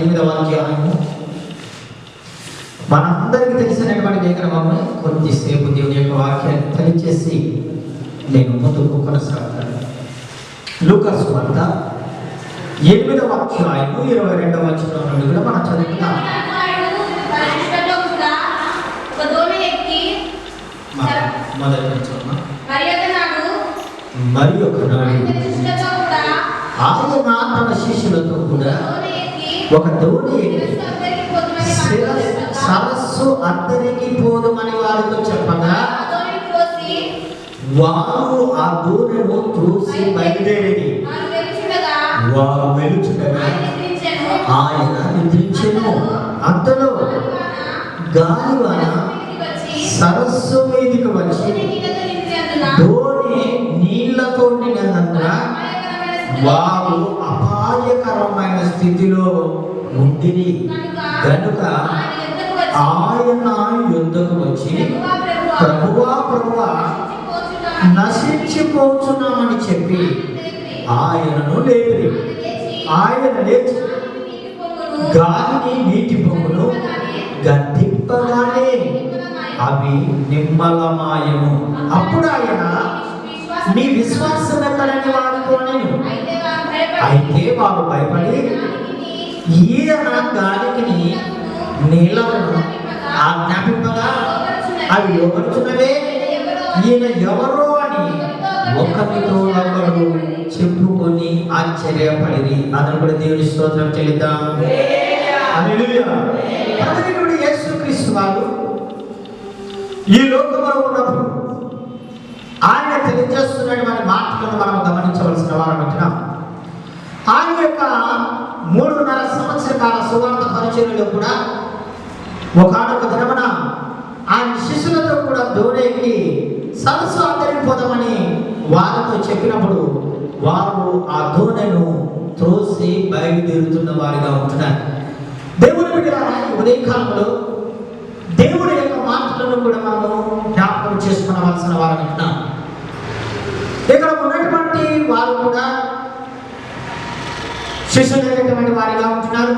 8వ అధ్యాయము మనందరికీ తెలిసినటువంటి లేఖనము. కొద్దిసేపు దేవుని యొక్క వాక్యాన్ని తెలియచేసి నేను ముందుకు కొనసాగుతాను. లూకా సువార్త 8వ అధ్యాయము 22వ వచనం నుండి కూడా మనం చదువుతాం. మొదటి వచనం. మరి ఒకనాడు ఆయన తన శిష్యులతో కూడా ఒక దోణి సరస్సు అద్దరికి పోదుమని వారితో చెప్పగా వారు ఆ దోణిను త్రోసి బయలుదేరి వారు వెలుచుండగా ఆయన నిద్రించెను. అంతలో గాలివాన సరస్సు మీదికి వచ్చి దోణి నీళ్లతో నిండినందున వారు అపాయకరమైన స్థితిలో ఉండిరి కనుక ఆయన యుద్ధకు వచ్చి ప్రభువా నశించిపోతున్నామని చెప్పి ఆయనను లేపిరి. ఆయన లేచి గాలిని నీటి పొంగును గద్దింపగానే అవి నిమ్మలమాయను. అప్పుడు ఆయన మీ విశ్వాసం ఎక్కడని వారితో అనెను. అయితే వారు భయపడి ఈయన గాలికి నీళ్లను ఆజ్ఞాపింపగా అవి లోబడుచున్నవే, ఈయన ఎవరో అని ఒకరితో ఒకరు చెప్పుకొని ఆశ్చర్యపడి అతను కూడా దేవుని స్తోత్రం చెల్లిద్దాం. హల్లెలూయా. ప్రభువు యేసుక్రీస్తు వారు ఈ లోకంలో ఉన్నప్పుడు ఆయన తెలియజేస్తున్నటువంటి మాటలను మనం గమనించవలసిన వారు అంటున్నాం. ఆయన యొక్క 3.5 సంవత్సర కాల సువార్త పరిచర్యలో కూడా ఒకనొక దినమున ఆయన శిష్యులతో కూడా దోణికి సరస్సు అద్దరికి పోదామని వారితో చెప్పినప్పుడు వారు ఆ దోణిను త్రోసి బయలుదేరుతున్న వారిగా ఉంటున్నారు. దేవుని బిడ్డలారా, ఈ ఉదయకాలంలో దేవుడి యొక్క మాటలను కూడా మనము జ్ఞాపకం చేసుకునవలసిన వారు అంటున్నాం. ఇక్కడ ఉన్నటువంటి వారు కూడా శిష్యులైనటువంటి వారిగా ఉంటున్నారు.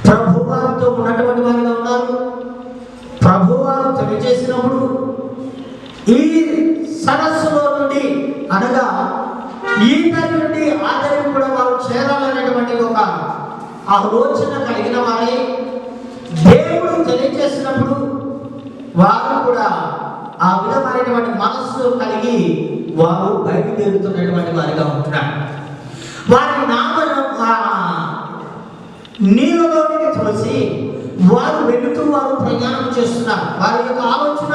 ప్రభు వారితో ఉన్నటువంటి వారిగా ఉన్నారు. ప్రభు వారు తెలియజేసినప్పుడు ఈ సరస్సులో నుండి అనగా ఈ నది నుండి ఆ నదికి కూడా వారు చేరాలనేటువంటి ఒక ఆలోచన కలిగిన వారే దేవుడు తెలియజేసినప్పుడు వారు కూడా ఆ విధమైనటువంటి మనస్సు కలిగి వారు బయలుదేరుతున్నటువంటి వారిగా ఉంటున్నారు. వారి నామను నీళ్ళలోనికి త్రోసి వారు వెళుతూ వారు ప్రయాణం చేస్తున్నారు. వారి యొక్క ఆలోచన,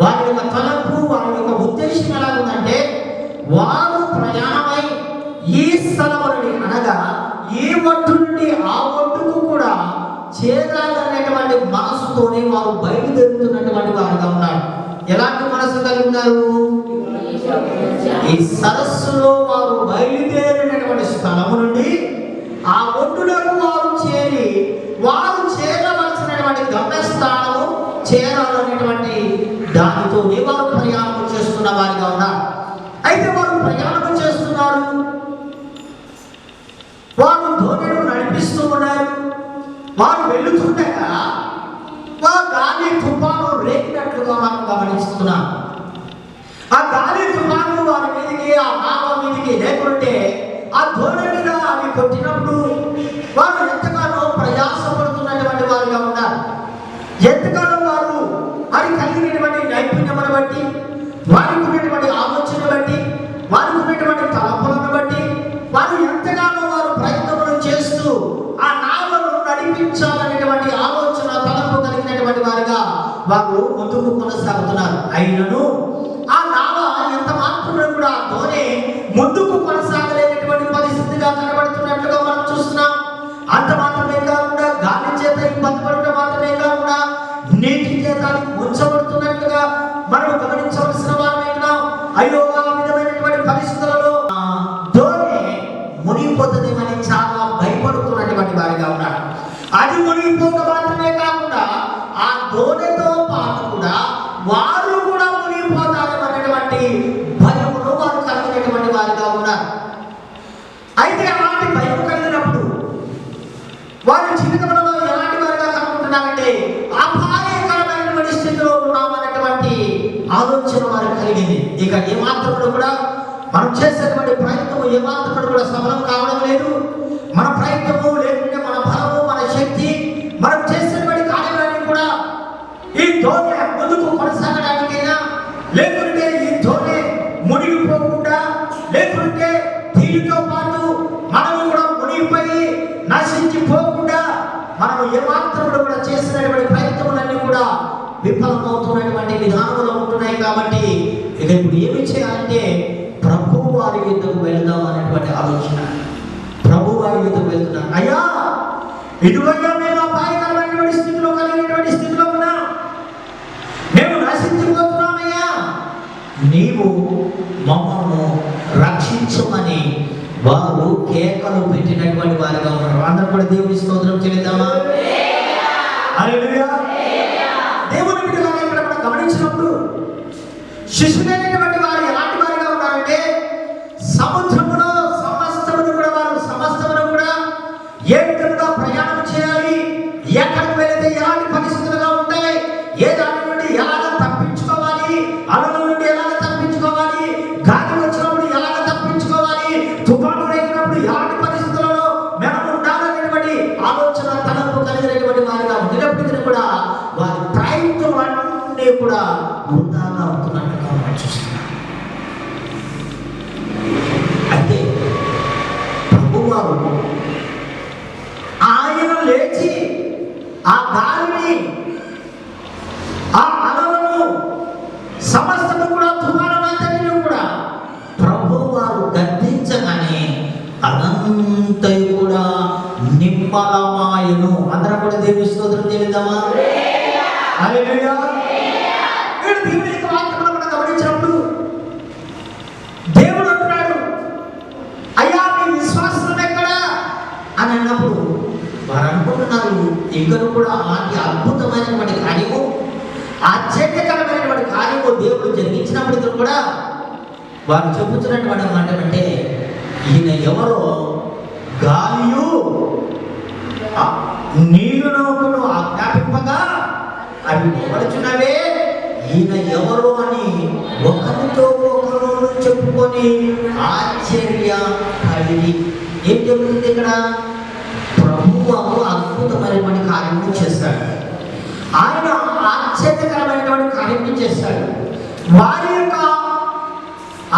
వారి యొక్క తలంపు, వారి యొక్క ఉద్దేశం ఎలా ఉందంటే వారు ప్రయాణమై ఈ స్థలం నుండి అనగా ఈ ఒడ్డు నుండి ఆ ఒడ్డుకు కూడా చేరాలనేటువంటి మనసుతోనే వారు బయలుదేరుతున్నటువంటి వారుగా ఉన్నారు. ఎలాంటి మనసు కలిగి ఉన్నారు? ఈ సరస్సులో వారు బయలుదేరినటువంటి స్థలము నుండి ఆ ఒడ్డులకు వారు చేరి వారు చేరవలసినటువంటి గమ్యస్థానము చేరాలనేటువంటి దానితోనే వారు ప్రయాణం చేస్తున్న వారిగా ఉన్నారు. అయితే వారు ప్రయాణం చేస్తున్నారు, వారు దోణిను నడిపిస్తూ ఉన్నారు. వారు వెళుతుండగా వారు గాలి తుఫాను రేగినట్లుగా మనం గమనిస్తున్నాం. ఆ గాలి తుఫాను వారి మీదకి, ఆ నావ మీదకి లేకుంటే ఆ దోణి మీద అవి కొట్టినప్పుడు వారు ఎంతగానో ప్రయాసపడుతున్నటువంటి వారుగా ఉన్నారు. ఎంతగానో వారు అది కలిగినటువంటి నైపుణ్యమును బట్టి, వారికి ఉన్నటువంటి ఆలోచన బట్టి, వారికి ఉన్నటువంటి తలంపులను బట్టి వారు ఎంతగానో వారు ప్రయత్నములు చేస్తూ ఆ నావను నడిపించాలనేటువంటి ఆలోచన తలంపు కలిగినటువంటి వారిగా వారు ముందుకు కొనసాగుతున్నారు. అయినను ఆ నావ ఎంత మాత్రమే కూడా ఆ దోణి ముందుకు కొనసాగలేనటువంటి పరిస్థితిగా కనబడుతున్నట్లుగా మనం చూస్తున్నాం. అంత మాత్రమే కాకుండా గాలి చేత ఇబ్బంది పడటం మాత్రమే కాకుండా నీటి చేత ముంచబడుతున్నట్లుగా మనం గమనించవలసిన వారమైనా అయ్యో ఆ విధమైనటువంటి పరిస్థితులలో దోణి మునిగిపోతుందేమని చాలా భయపడుతున్నటువంటి వారిగా ఉన్నారు. అది మునిగిపోక మాత్రమే కాకుండా ఆ దోణితో పాటు కూడా వారు కూడా మునిగిపోతారనేటువంటి భయమును వారు కలిగినటువంటి వారిగా ఉన్నారు. అయితే అలాంటి భయం కలిగినప్పుడు వారి జీవితంలో ఎలాంటి వారిగా కనుకుంటున్నారంటే అపాయకరమైనటువంటి స్థితిలో ఉన్నామన్నటువంటి ఆలోచన వారికి కలిగింది. ఇక ఏమాత్రం కూడా మనం చేసేటువంటి ప్రయత్నం ఏమాత్రం కూడా సఫలం కావడం లేదు. మన ప్రయత్నము లేకుంటే మన బలము, మన శక్తి, మనం చేసేటువంటి కార్యాలన్నీ కూడా ఈ ధోని ముందుకు కొనసాగడానికైనా, లేకుంటే ఈ ధోని మునిగిపోకుండా, లేకుంటే దీనితో పాటు మనము కూడా మునిగిపోయి నశించిపోకుండా మనము ఏమాత్రం కూడా చేసినటువంటి ప్రయత్నములన్నీ కూడా విఫలమవుతున్నటువంటి విధానంలో ఉంటున్నాయి. కాబట్టి ఇక ఇప్పుడు ఏమి చేయాలంటే ప్రభు వారి యుద్ధకు వెళ్దాం అనేటువంటి ఆలోచన. ప్రభు వారి యుద్ధకు వెళ్తున్నాం. అయ్యా ఇదిగోయ్యా మేము అపాయకరమైనటువంటి స్థితిలో కలిగినటువంటి స్థితిలో ఉన్నాం, మేము నశించిపోతున్నామయ్యా, నీవు మమ్మల్ని రక్షించమని వారు కేకలు పెట్టినటువంటి వారిగా ఉన్నారు. అందరూ కూడా దేవుని స్తోత్రం చెల్లిద్దామా? హల్లెలూయా. దేవుని బిడ్డలారా ఇక్కడ మనం గమనించినప్పుడు శిశులైనటువంటి వారు ఎలాంటి వారిగా ఉన్నారంటే సముద్రములో సమస్తమును కూడా ఏ విధంగా ప్రయాణం చేయాలి, ఎక్కడికి వెళితే ఎలాంటి పరిస్థితులుగా ఉంటాయి, ఏ దాని నుండి ఎలాగ తప్పించుకోవాలి, అలల నుండి ఎలాగ తప్పించుకోవాలి, గాలి వచ్చినప్పుడు ఎలాగ తప్పించుకోవాలి, తుఫాను రేగినప్పుడు ఎలాంటి పరిస్థితులలో మనం ఉండాలనేటువంటి ఆలోచన తలంపు కలిగినటువంటి వారిగా ఉన్నప్పటికీ కూడా వారి ప్రయత్నాలన్నీ కూడా వృధాగా అవుతున్నట్టుగా మనం చూస్తున్నాం. అయితే ప్రభువారు ఆయన లేచి ఆ గాలిని, ఆ అలలను, సమస్తము కూడా తుఫానులంతటిని కూడా ప్రభువారు గద్దించగానే అనంతయు కూడా నిమ్మలమాయను. అందరం కూడా దేవుని స్తోత్రం చెల్లిద్దామా? హల్లెలూయా. ఇక్కడ దేవుని యొక్క వాక్యమును మనం గమనించినప్పుడు దేవుడు అంటున్నాడు, అయ్యా మీ విశ్వాసం ఎక్కడా అని అన్నప్పుడు వారు అనుకుంటున్నారు ఇక్కడ కూడా అలాంటి అద్భుతమైనటువంటి కార్యము, ఆశ్చర్యకరమైనటువంటి కార్యము దేవుడు జరిగించినప్పటికీ కూడా వారు చెబుతున్నటువంటి మాట అంటే ఈయన ఎవరో గాలియు నీళ్లను ఆజ్ఞాపింపగా అవి నిలబడుచున్నవే, ఈయన ఎవరో అని ఒకరితో ఒకరు చెప్పుకొని ఆశ్చర్యపడి. ఏం జరుగుతుంది ఇక్కడ? ప్రభువు అద్భుతమైనటువంటి కార్యము చేస్తాడు. ఆయన ఆశ్చర్యకరమైనటువంటి కార్యము చేస్తాడు. వారి యొక్క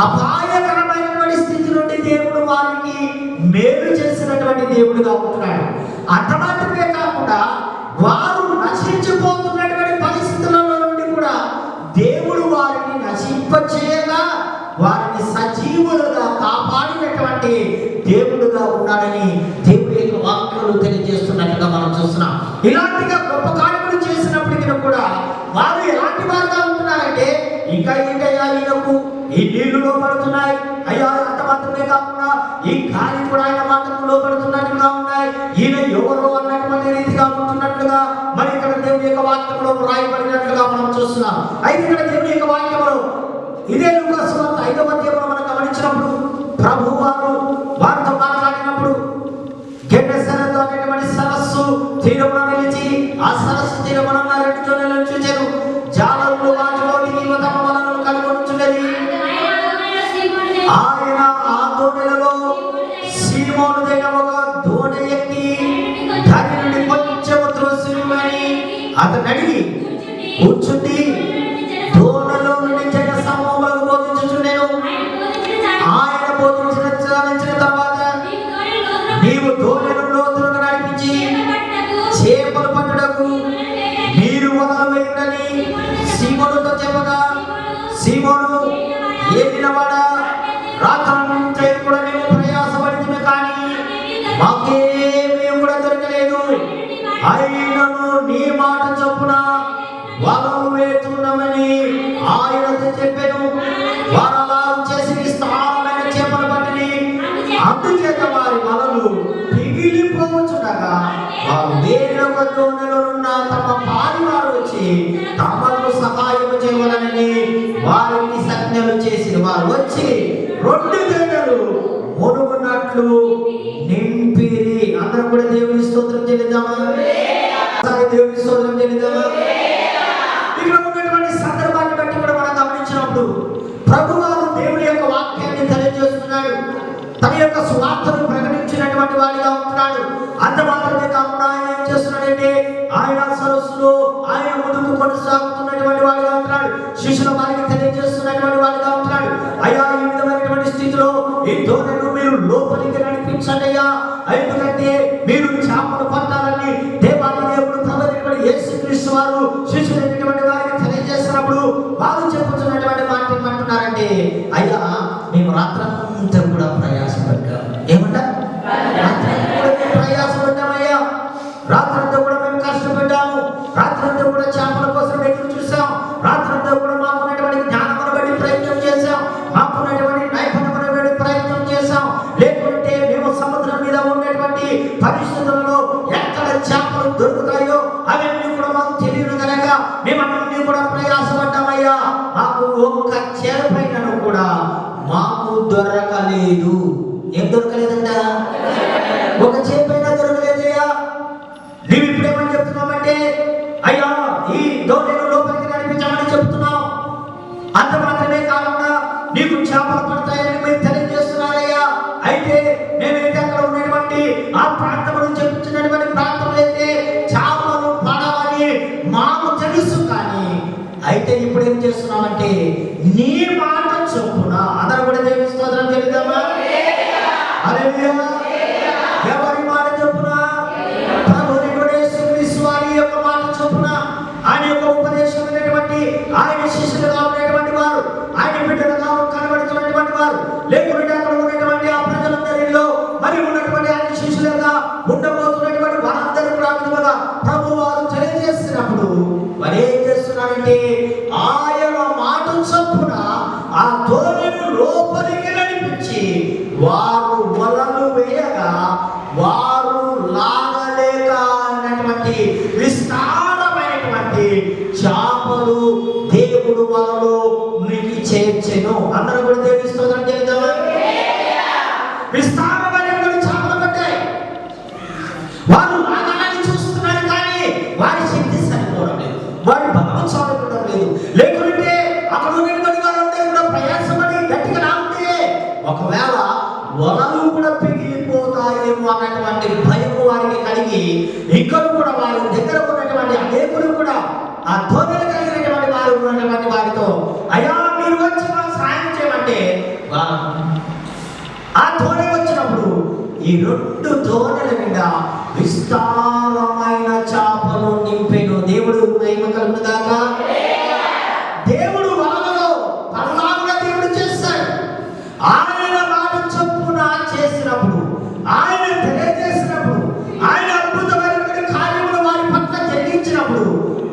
అపాయకరమైనటువంటి స్థితి నుండి దేవుడు వారికి మేలు చేసినటువంటి దేవుడుగా ఉంటున్నాడు. అంత మాత్రమే కాకుండా వారు నశించిపోతున్నటువంటి పరిస్థితులలో నుండి కూడా దేవుడు వారిని నశింపచేయగా వారిని సజీవులుగా కాపాడినటువంటి దేవుడుగా ఉన్నాడని దేవుడి యొక్క వాక్యాలు తెలియజేస్తున్నట్టుగా మనం చూస్తున్నాం. ఇలాంటిగా గొప్ప కార్యములు చేసినప్పటికీ కూడా వారు ఎలాంటి వారుగా ఉంటున్నారంటే ఇంకా ఏంటయ్యా ఈయనకు ఈ నీళ్లు లోపడుతున్నాయి, అయ్యా అంత మాత్రమే కాకుండా ఈ గాలి కూడా ఆయన మాటకు లోపడుతున్నట్టుగా ఉన్నాయి, ఈయన ఎవరో అన్నటువంటి రీతిగా ఉంటున్నట్లుగా మరి ఇక్కడ దేవుని యొక్క వాక్యంలో రాయబడినట్లుగా మనం చూస్తున్నాం. అయితే ఇక్కడ దేవుని యొక్క వాక్యంలో ఇదే లూకా సువార్త 5వ అధ్యాయంలో మనం గమనించినప్పుడు ప్రభు వారితో మాట్లాడినప్పుడు గెన్నెసరతు అనేటువంటి సరస్సు తీరమున నిలిచి ఆ సరస్సు తీరమున 2 జొన్నలను చూచెను. జాలరులు వాటిలోనికి తమ వలలను కలుగొనుచున్నది. ఆయన ఆ దోణిలలో సీమోనుదైన ఒక దోణి ఎక్కి దాని నుండి కొంచెము త్రోసిమని అతను అడిగి కూర్చుండి దోణిలో నుండి జన సమూహములకు బోధించుచుండెను. ఆయన బోధించిన తర్వాత నీవు దోణిను లోతులకు నడిపించి చేపలు పట్టుటకు మీరు వలలు వేయుడని సీమోనుతో చెప్పగా, సీమోను ఏలినవాడా, రాత్రంతా కూడా మేము ప్రయాసపడుతున్నా కానీ మాకేమీ కూడా దొరకలేదు, అయినను నీ మాట చొప్పున వలలు వేస్తున్నామని ఆయనతో చెప్పాను. వారు అలా చేసి విస్తారమైన చేపలు పట్టిని, అందుచేత వారి వలలు పిగిలిపోవచ్చునగా వారు వేరొక దోణిలో ఉన్న తమ పారివారు వచ్చి తమకు సహాయం చేయవలనని వారిని సంజ్ఞలు చేసి వారు వచ్చి 2 గంటలు మునుగునట్లు నింపిరి. అందరూ కూడా దేవుని స్తోత్రం చెల్లిద్దామా? దేవునికి స్తోత్రం చెల్లిద్దామా? ఇక్కడ ఉన్నటువంటి సందర్భాన్ని బట్టి కూడా మనం గమనించినప్పుడు ప్రభువారు దేవుని యొక్క వాక్యాన్ని తెలియజేస్తున్నాడు. తన యొక్క స్వార్థను ప్రకటించినటువంటి వాడిగా ఉంటున్నాడు. అంత మాత్రమే కాకుండా ఆయన ఏం చేస్తున్నాడంటే ఆయన సరస్సులో ఆయన ముందుకు కొనసాగుతున్నటువంటి వాడిగా ఉంటున్నాడు. శిష్యుల వారికి తెలియజేస్తున్నటువంటి వాడిగా ఉంటున్నాడు. అయ్యా, ఈ విధమైనటువంటి స్థితిలో ఈ ధోరణిని మీరు లోపలికి నడిపించండి అయ్యా, ఎందుకంటే మీరు చేపలు పట్టాలని దేవాది దేవుడు ప్రభువైనటువంటి యేసుక్రీస్తు వారు శిష్యులైనటువంటి వారికి తెలియజేస్తున్నప్పుడు వారు చెప్పుతున్నటువంటి మాట ఏమంటున్నారంటే, అయ్యా మేము రాత్రంతా కూడా ప్రయాసపడ్డాం. ఏమంటా? ప్రయాసపడ్డామయ్యా, రాత్రంతా కూడా మేము కష్టపడ్డాము, రాత్రంతా కూడా చేపల కోసం ఎదురు చూసాం, రాత్రంతా కూడా మాకున్నటువంటి జ్ఞానమును బట్టి ప్రయత్నం చేశాం, మాకున్నటువంటి నైపుణ్యమును బట్టి ప్రయత్నం చేశాం. లేకుంటే మేము సముద్రం మీద ఉండేటువంటి పరిస్థితులలో ఎక్కడ చేపలు దొరుకుతాయో అవన్నీ కూడా మాకు తెలియదు కనుక మేమన్నీ కూడా ప్రయాసపడ్డామయ్యా, మాకు ఒక్క చేపైనను కూడా మాకు దొరకలేదు. ఏం దొరకలేదంట? ఒక చేపైనా దొరకలేదయ్యా. నీవు ఇప్పుడేమని చెప్తున్నామంటే, అయ్యా ఈ ధోరణిని లోపలికి నడిపించమని చెప్తున్నావు. అంత మాత్రమే కాకుండా నీకు చేపలు పడతాయని మీరు తెలియజేస్తున్నారయ్యా. అయితే మేమైతే అక్కడ ఉన్నటువంటి ఆ ప్రాంతంలో చెప్తున్నటువంటి ప్రాంతంలో అయితే చేపలు పడవని మాకు తెలుసు. కానీ అయితే ఇప్పుడు ఏం చేస్తున్నామంటే నీ మాట చొప్పున అందరూ కూడా దేవుని స్తోత్రం చెల్లిద్దామా? హల్లెలూయా. ఎవరి మాట చొప్పున? ప్రభువైన యేసుక్రీస్తు వారి యొక్క మాట చొప్పున, ఆయన యొక్క ఉపదేశమైనటువంటి ఆయన శిష్యులుగా ఉన్నటువంటి వారు, ఆయన బిడ్డలుగా కనబడుతున్నటువంటి వారు, లేకుంటే అక్కడ ఉన్నటువంటి ఆ ప్రజలందరిలో మరి ఉన్నటువంటి ఆయన శిష్యులుగా ఉండబోతున్నటువంటి వారందరూ కూడా ప్రభు వారు తెలియజేస్తున్నప్పుడు మరి ఏం చేస్తున్నారంటే ఆయన మాట చొప్పున ఆ ధోరణిని లోపలికి నడిపించి వారు వలలు వేయగా వారు లాగలేక అన్నటువంటి విస్తారమైనటువంటి చేపలు దేవుడు వలలో మీకు చేర్చెను. అందరూ కూడా దేవుని స్తోత్రం చేద్దామా? విస్తారమైనటువంటి చేపలు పట్టాయి. వారు లాగాలని చూస్తున్నారు కానీ వారి శక్తి సరిపోవడం లేదు, వారి బలం చాలడం లేదు. లేకుంటే అక్కడ ఉన్నటువంటి వారందరూ కూడా ప్రయాసపడి గట్టిగా లాగితే ఒకవేళ వలలు కూడా పిగిలిపోతాయేమో అన్నటువంటి భయం వారికి కలిగి ఇక్కడ కూడా వారి దగ్గర ఉన్నటువంటి అనేకులు కూడా ఆ ధోరణి కలిగినటువంటి వారు ఉన్నటువంటి వారితో, అయ్యా మీరు వచ్చి మాకు సహాయం చేయమంటే ఆ ధోరణి వచ్చినప్పుడు ఈ రెండు ధోరణుల మీద విస్తారమైన చేపలు నింపెను. దేవుడు మహిమ కలుగునుగాక. దేవుడు వలలో పరమాత్మ దేవుడు చేస్తాడు. ఆయన మాట చొప్పున చేసినప్పుడు, ఆయన తెలియజేసినప్పుడు, ఆయన అద్భుతమైనటువంటి కార్యములు వారి పట్ల జరిగించినప్పుడు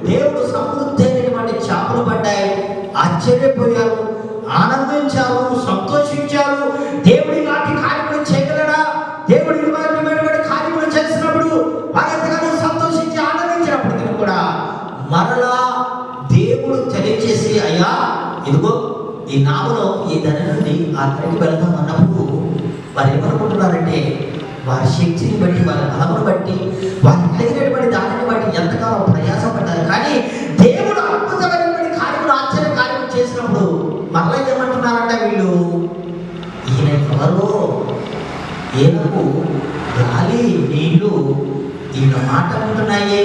దేవుడు సమృద్ధి అయినటువంటి చేపలు పడ్డాయి. ఆశ్చర్యపోయారు, ఆనందించారు, సంతోషించారు. దేవుడి నాటి కార్యములు చేయగలడా? దేవుడి విధమైనటువంటి కార్యములు చేసినప్పుడు వారెంతగానో సంతోషించి ఆనందించినప్పటికీ కూడా మరలా దేవుడు తెలియజేసి, అయ్యా ఇదిగో ఈ నావలో ఈ ధర నుండి ఆ ధరకి వెళ్తాం అన్నప్పుడు వారు ఏమనుకుంటున్నారంటే వారి శక్తిని బట్టి, వారి బలమును బట్టి, వారి కలిగినటువంటి దానిని బట్టి ఎంతగానో ప్రయాసపడ్డారు. కానీ దేవుడు అద్భుతమైనటువంటి కార్యములు, ఆశ్చర్య కార్యములు చేసినప్పుడు మరలా ఏమంటున్నారంట వీళ్ళు, ఈయన ఎవరో, ఈయనకు గాలి నీళ్లు ఈయన మాట ఉంటున్నాయే,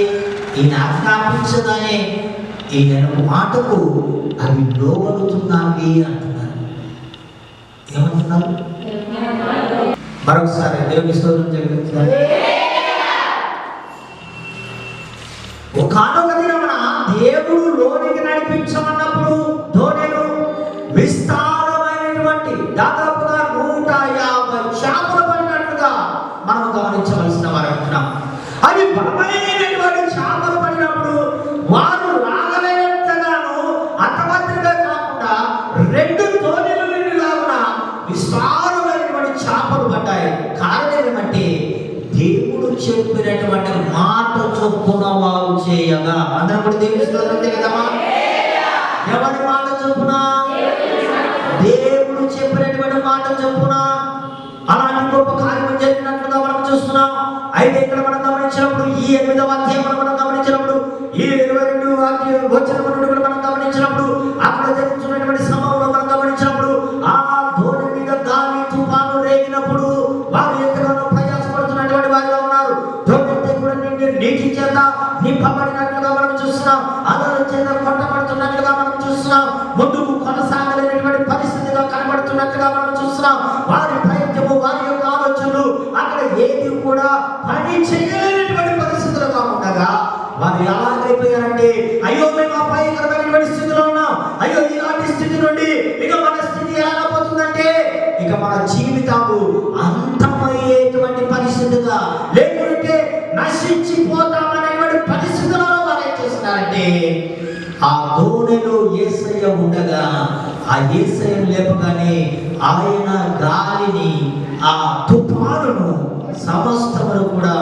ఈయన ఆజ్ఞాపించదాయే, ఈయన మాటకు అవి లోబడుతున్నాయి అంటున్నారు. ఏమంటున్నారు? మరొకసారి దేవుని స్తోత్రం చెల్లించాలి. ఒకనొక దినమున దేవుడు లోనికి నడిపించమన్నప్పుడు ధోరణిను విస్తారమైనటువంటి దాదాపుగా 150 చేపలు పడినట్లుగా మనం గమనించవలసిన వారు అంటున్నాం. అవి బలమైనటువంటి చేపలు పడినప్పుడు వారు లాగలేనంతగాను అంతమాత్రమే కాకుండా 2 ధోరణుల నుండి లాగున విస్తారమైనటువంటి చేపలు పడ్డాయి. కారణం ఏమంటే దేవుడు చెప్పినటువంటి మాట చొప్పున వారు చేయగా. అందరం కూడా దేవుని స్తోత్రం చేద్దామా? ఎవరి మాట చొప్పున? దేవుడు చెప్పినటువంటి మాట చొప్పున అలాంటి గొప్ప కార్యం జరిగినట్లుగా మనం చూస్తున్నాం. అయితే ఇక్కడ మనం గమనించినప్పుడు, ఈ 8వ అధ్యాయం మనం గమనించినప్పుడు, ఈ 22వ వచనం నుండి మనం గమనించినప్పుడు, అక్కడ జరుగుతున్నటువంటి సమయంలో మనం గమనించినప్పుడు, ఆ ధోని మీద గాలి తుఫాను రేగినప్పుడు వారు ఎంతగానో ప్రయాసపడుతున్నటువంటి వారిగా ఉన్నారు. ధోని కూడా నీటి చేత నింపబడినట్లుగా మనం చూస్తున్నాం. అలల చేత కొట్టబడుతున్నట్లుగా మనం చూస్తున్నాం. ముందుకు కొనసాగలేనటువంటి పరిస్థితిగా కనబడుతున్నట్లుగా మనం చూస్తున్నాం. వారి ప్రయత్నము, వారి యొక్క ఆలోచనలు అక్కడ ఏది కూడా పని చేయలేనటువంటి పరిస్థితులుగా ఉండగా వారు ఎలాగైపోయారంటే, అయ్యో మేము అపాయకరమైనటువంటి స్థితిలో ఉన్నాం, అయ్యో ఇలాంటి స్థితి నుండి ఇక మన స్థితి ఎలా పోతుందంటే ఇక మన జీవితాలు అంతమయ్యేటువంటి పరిస్థితిగా, లేకుంటే నశించిపోతామనేటువంటి పరిస్థితులలో వారు ఏం చేస్తున్నారంటే, ఆ దోణిలో యేసయ్య ఉండగా ఆ యేసయ్య లేపగానే ఆయన గాలిని, ఆ తుఫానును సమస్తమును కూడా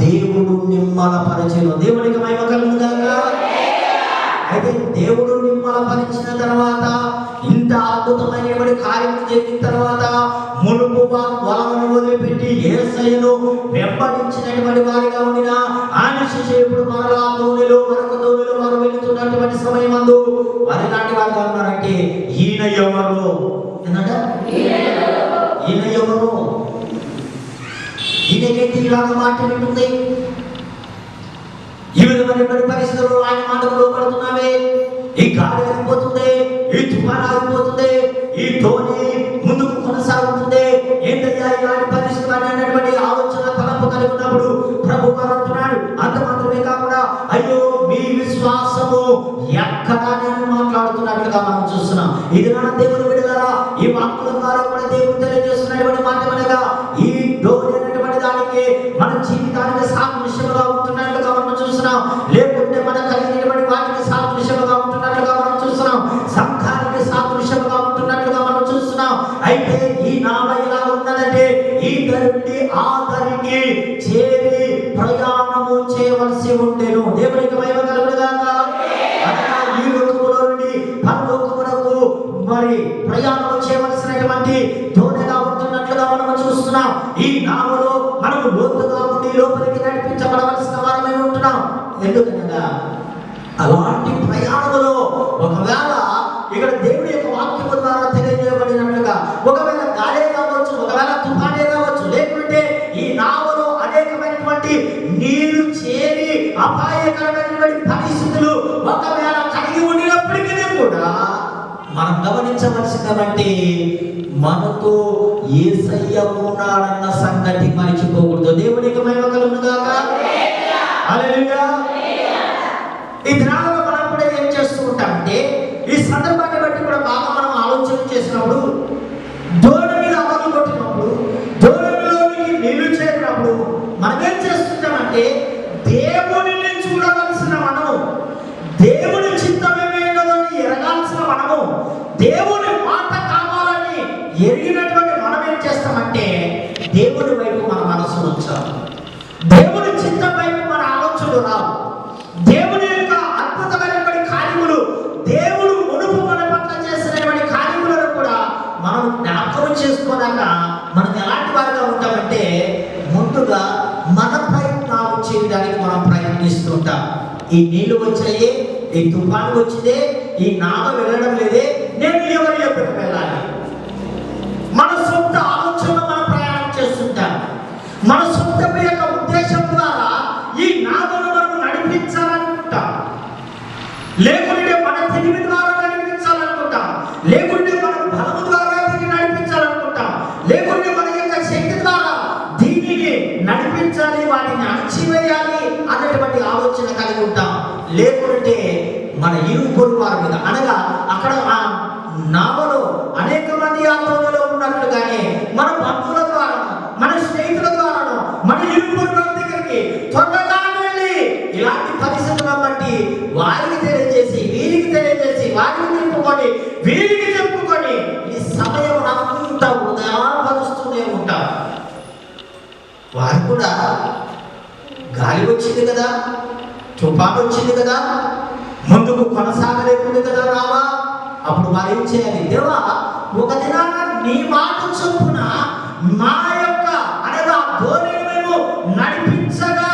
దేవుడు నిమ్మలపరిచెను. దేవునికి మహిమ కలుగుగాక. అయితే దేవుడు నిమ్మలపరిచిన తర్వాత, ఇంత అద్భుతమైనటువంటి కార్యం జరిగిన తర్వాత, మునుపు వలను వదిలిపెట్టి యేసయ్యను వెంబడించినటువంటి వారిగా ఉండిన ఆయన శిష్యులు మరలా దోణిలో, మరొక దోణిలో వారు వెళుతున్నటువంటి సమయమందు వారు ఎలాంటి వారుగా ఉన్నారంటే, ఈయన ఎవరు ఏంటంట, ఈయన ఎవరు, ఈయనకైతే ఇలాగ మాట వింటుంది, ఈ విధమైనటువంటి పరిస్థితుల్లో ఆయన మాటకు లోపడుతున్నావే, ఈ గాలి ఆగిపోతుంది, ఈ తుఫాను ఆగిపోతుంది, ఈ ధోని ముందుకు కొనసాగుతుంది, ఏంటయ్యా ఇలాంటి పరిస్థితులు అనేటువంటి ఆలోచన తలంపు కలిగి ఉన్నప్పుడు ప్రభు గారు అంటున్నాడు. అంత మాత్రమే కాకుండా, అయ్యో మీ విశ్వాసము ఎక్కడా నేను మాట్లాడుతున్నట్లుగా మనం చూస్తున్నాం. ఇది నా దేవుని బిడ్డలారా, ఈ వాక్కుల ద్వారా కూడా దేవుడు తెలియజేస్తున్నటువంటి మాట అనగా, ఈ ధోని అనేటువంటి దానికి మన జీవితానికి సాదృశ్యముగా ఉంటున్నట్లుగా మనం చూస్తున్నాం. లేకుంటే మన కలిగినటువంటి వాటికి సాదృశ్యముగా ఉంటున్నట్లుగా మనం చూస్తున్నాం. సంఘానికి సాదృశ్యముగా ఉంటున్నట్లుగా మనం చూస్తున్నాం. అయితే ఈ నామ ఎలా ఉన్నదంటే, ఈ దరికి ఆ దరికి చేరి ప్రయాణము చేయవలసి ఉండేను. దేవునికి మహిమ కలుగుగాక. అనగా ఈ లోకములో నుండి పరలోకమునకు మరి ప్రయాణం చేయవలసినటువంటి ధోనిగా ఉంటున్నట్లుగా మనం చూస్తున్నాం. ఈ నామలో మనము లోతుగా ఉండి లోపలికి నడిపించబడవలసిన వారమై ఉంటున్నాం. ఎందుకనగా అలాంటి ప్రయాణములో ఒకవేళ ఇక్కడ దేవుడి యొక్క వాక్యము ద్వారా తెలియజేయబడినట్లుగా ఒకవేళ గాలే కావచ్చు, ఒకవేళ తుఫానే కావచ్చు, లేకుంటే ఈ నావలో అనేకమైనటువంటి నీరు చేరి అపాయకరమైనటువంటి పరిస్థితులు ఒకవేళ కలిగి ఉండినప్పటికీ కూడా మనం గమనించవలసినటువంటి, మనతో యేసయ్య ఉన్నాడన్న సంగతి మర్చిపోకూడదు. దేవునికి మహిమ కలుగుగాక. హల్లెలూయా. ఈ దినాలలో మనం కూడా ఏం చేస్తూ ఉంటామంటే, ఈ సందర్భాన్ని బట్టి కూడా బాగా మనం ఆలోచన చేసినప్పుడు, ధోని మీద అమలు కొట్టినప్పుడు, ధోనిలోనికి నీళ్లు చేరినప్పుడు మనం ఏం చేస్తుంటామంటే, దేవుడిని చూడవలసిన మనము, దేవుని చిత్తమేమైనదని ఎరగాల్సిన మనము, దేవుని మాట కావాలని ఎరిగినటువంటి మనం ఏం చేస్తామంటే, దేవుని వైపు మన మనసు ఉంచాలి. దేవుని చిత్తం వైపు మన ఆలోచనలు రావు. దేవుని యొక్క అద్భుతమైనటువంటి కార్యములు, దేవుడు మునుపు మన పట్ల చేసినటువంటి కార్యములను కూడా మనం జ్ఞాపకం చేసుకోలేక మనం ఎలాంటి వారిగా ఉంటామంటే, ముందుగా మన ప్రయత్నాలు చేయడానికి మనం ప్రయత్నిస్తుంటాం. ఈ నీళ్లు వచ్చాయి, ఈ తుఫాను వచ్చిందే, ఈ నామ వెళ్ళడం లేదే, నేను ఎవరి యొక్కకు వెళ్ళాలి. మన సొంత ఆలోచనలో మనం ప్రయాణం చేస్తుంటాం. మన సొంత యొక్క ఉద్దేశం ద్వారా ఈ నామను మనం నడిపించాలనుకుంటాం. లేకుంటే మన తెలివి ద్వారా నడిపించాలనుకుంటాం. లేకుంటే మన బలము ద్వారా దీన్ని నడిపించాలనుకుంటాం. లేకుంటే మన యొక్క శక్తి ద్వారా దీనిని నడిపించాలి, వాటిని అణచివేయాలి అన్నటువంటి ఆలోచన కలిగి ఉంటాం. లేకుంటే మన ఇరుగు పొరుగు వారి మీద, అనగా అక్కడ ఆ నావలో అనేక మంది ఆందోళనలో ఉన్నట్లుగానే మన బంధువుల ద్వారా, మన స్నేహితుల ద్వారా, మన ఇరుగు పొరుగు దగ్గరికి త్వరగా వెళ్ళి ఇలాంటి పరిస్థితులను బట్టి వారికి తెలియజేసి, వీరికి తెలియజేసి, వారికి చెప్పుకొని, వీరికి చెప్పుకొని ఈ సమయం అంతా వృధా పరుస్తూనే ఉంటాం. వారు కూడా గాలి వచ్చింది కదా, తుఫాను వచ్చింది కదా, ముందుకు కొనసాగలేకుంది కదా రావా, అప్పుడు వారు ఏం చేయాలి? దేవా, ఒక దినాన నీ మాట చొప్పున మా యొక్క అనగా ధోనిని మేము నడిపించగా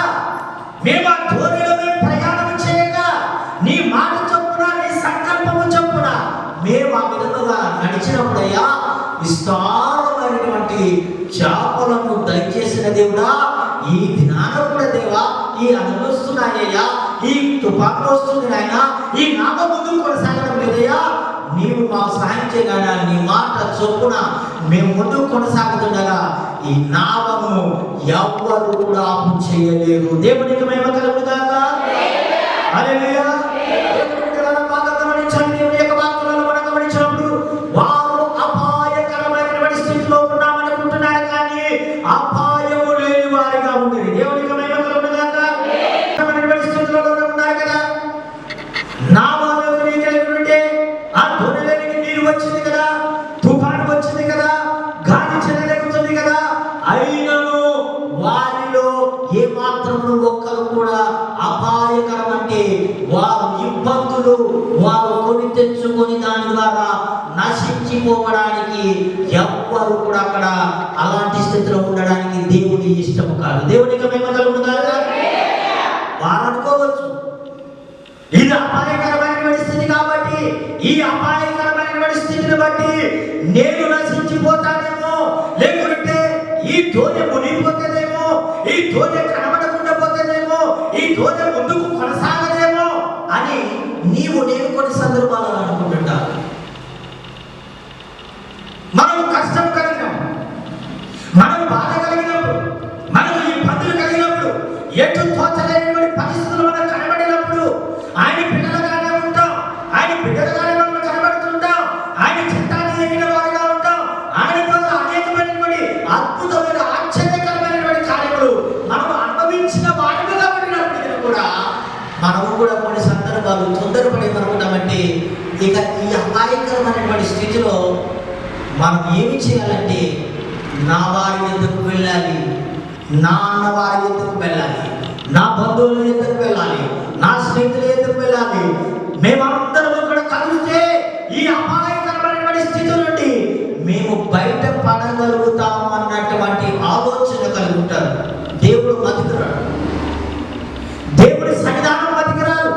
వారికి చేపలను దయచేసిన దేవుడా, ఈ దినాన కూడా దేవా ఈ అలలు వస్తున్నాయ్యా, ఈ తుఫాను వస్తుంది నాయన, ఈ నామ ముందుకు కొనసాగడం లేదయ్యా, నీవు మా సహాయం చేయగా నీ మాట చొప్పున మేము ముందుకు కొనసాగుతుండగా ఈ నావను ఎవ్వరు కూడా ఆపు చేయలేరు. దేవునికి మహిమ కలుగును గాక. హల్లెలూయా. వారు అపాయకరమైనటువంటి స్థితిలో ఉన్నామనుకుంటున్నారు, కానీ అపాయము లేని వారిగా ఉండేది. దేవునికి మహిమ కలుగును గాక. స్థితిలో ఉన్నారు కదా, నావలోకి నీకెళ్ళుంటే ఆ దొరలోకి నీరు వచ్చింది కదా, తుఫాను వచ్చింది కదా, గాలి చెలరేగుతుంది కదా, అయినను వారిలో ఏ మాత్రము ఒక్కరు కూడా అపాయకరం అంటే వారు ఇబ్బందులు వారు కొని తెచ్చుకొని దాని ద్వారా నశించిపోవడానికి ఎవ్వరు కూడా అక్కడ అలాంటి స్థితిలో ఉండడానికి దేవుని ఇష్టము కాదు. దేవునికి మహిమ కలుగును గాక. వారు అనుకోవచ్చు ఇది అపాయకరమైనటువంటి స్థితి కాబట్టి, ఈ అపాయకరమైనటువంటి స్థితిని బట్టి నేను నశించిపోతానేమో, లేకుంటే ఈ దోణి మునిగిపోతుందేమో, ఈ దోణి కనబడకుండా పోతుందేమో, ఈ దోణి ముందుకు కొనసాగదేమో అని నీవు నేను కొన్ని సందర్భాలను అనుకుంటుంటా. మనం కష్టం కలిగినప్పుడు, మనం బాధ కలిగినప్పుడు, మనకు ఇబ్బందులు కలిగినప్పుడు, ఎటు తోచలేనటువంటి పరిస్థితులు మనకు కనబడినప్పుడు ఆయన పిల్లలుగానే ఉంటాం, ఆయన బిడ్డలుగానే మనం కనబడుతుంటాం, ఆయన చిత్తాన్ని ఎగిన వారిగా ఉంటాం, ఆయన ద్వారా అనేకమైనటువంటి అద్భుతమైన ఆశ్చర్యకరమైనటువంటి కార్యములు మనం అనుభవించిన వారిగా పడినప్పటికీ కూడా మనము కూడా కొన్ని సందర్భాలు తొందరపడి అనుకుంటామంటే, ఇక ఈ అపాయకరమైనటువంటి స్థితిలో మనం ఏమి చేయాలంటే నా వారి ఎందుకు వెళ్ళాలి, నా అన్న వారి ఎందుకు వెళ్ళాలి, నా బంధువుల ఎందుకు వెళ్ళాలి, నా స్నేహితుల ఎందుకు వెళ్ళాలి, మేమందరం ఇక్కడ కలిస్తే ఈ అపాయకరమైనటువంటి స్థితి నుండి మేము బయట పడగలుగుతాము అన్నటువంటి ఆలోచన కలిగి ఉంటారు. దేవుడు బతికిరాడు, దేవుడి సన్నిధానం బతికిరాడు,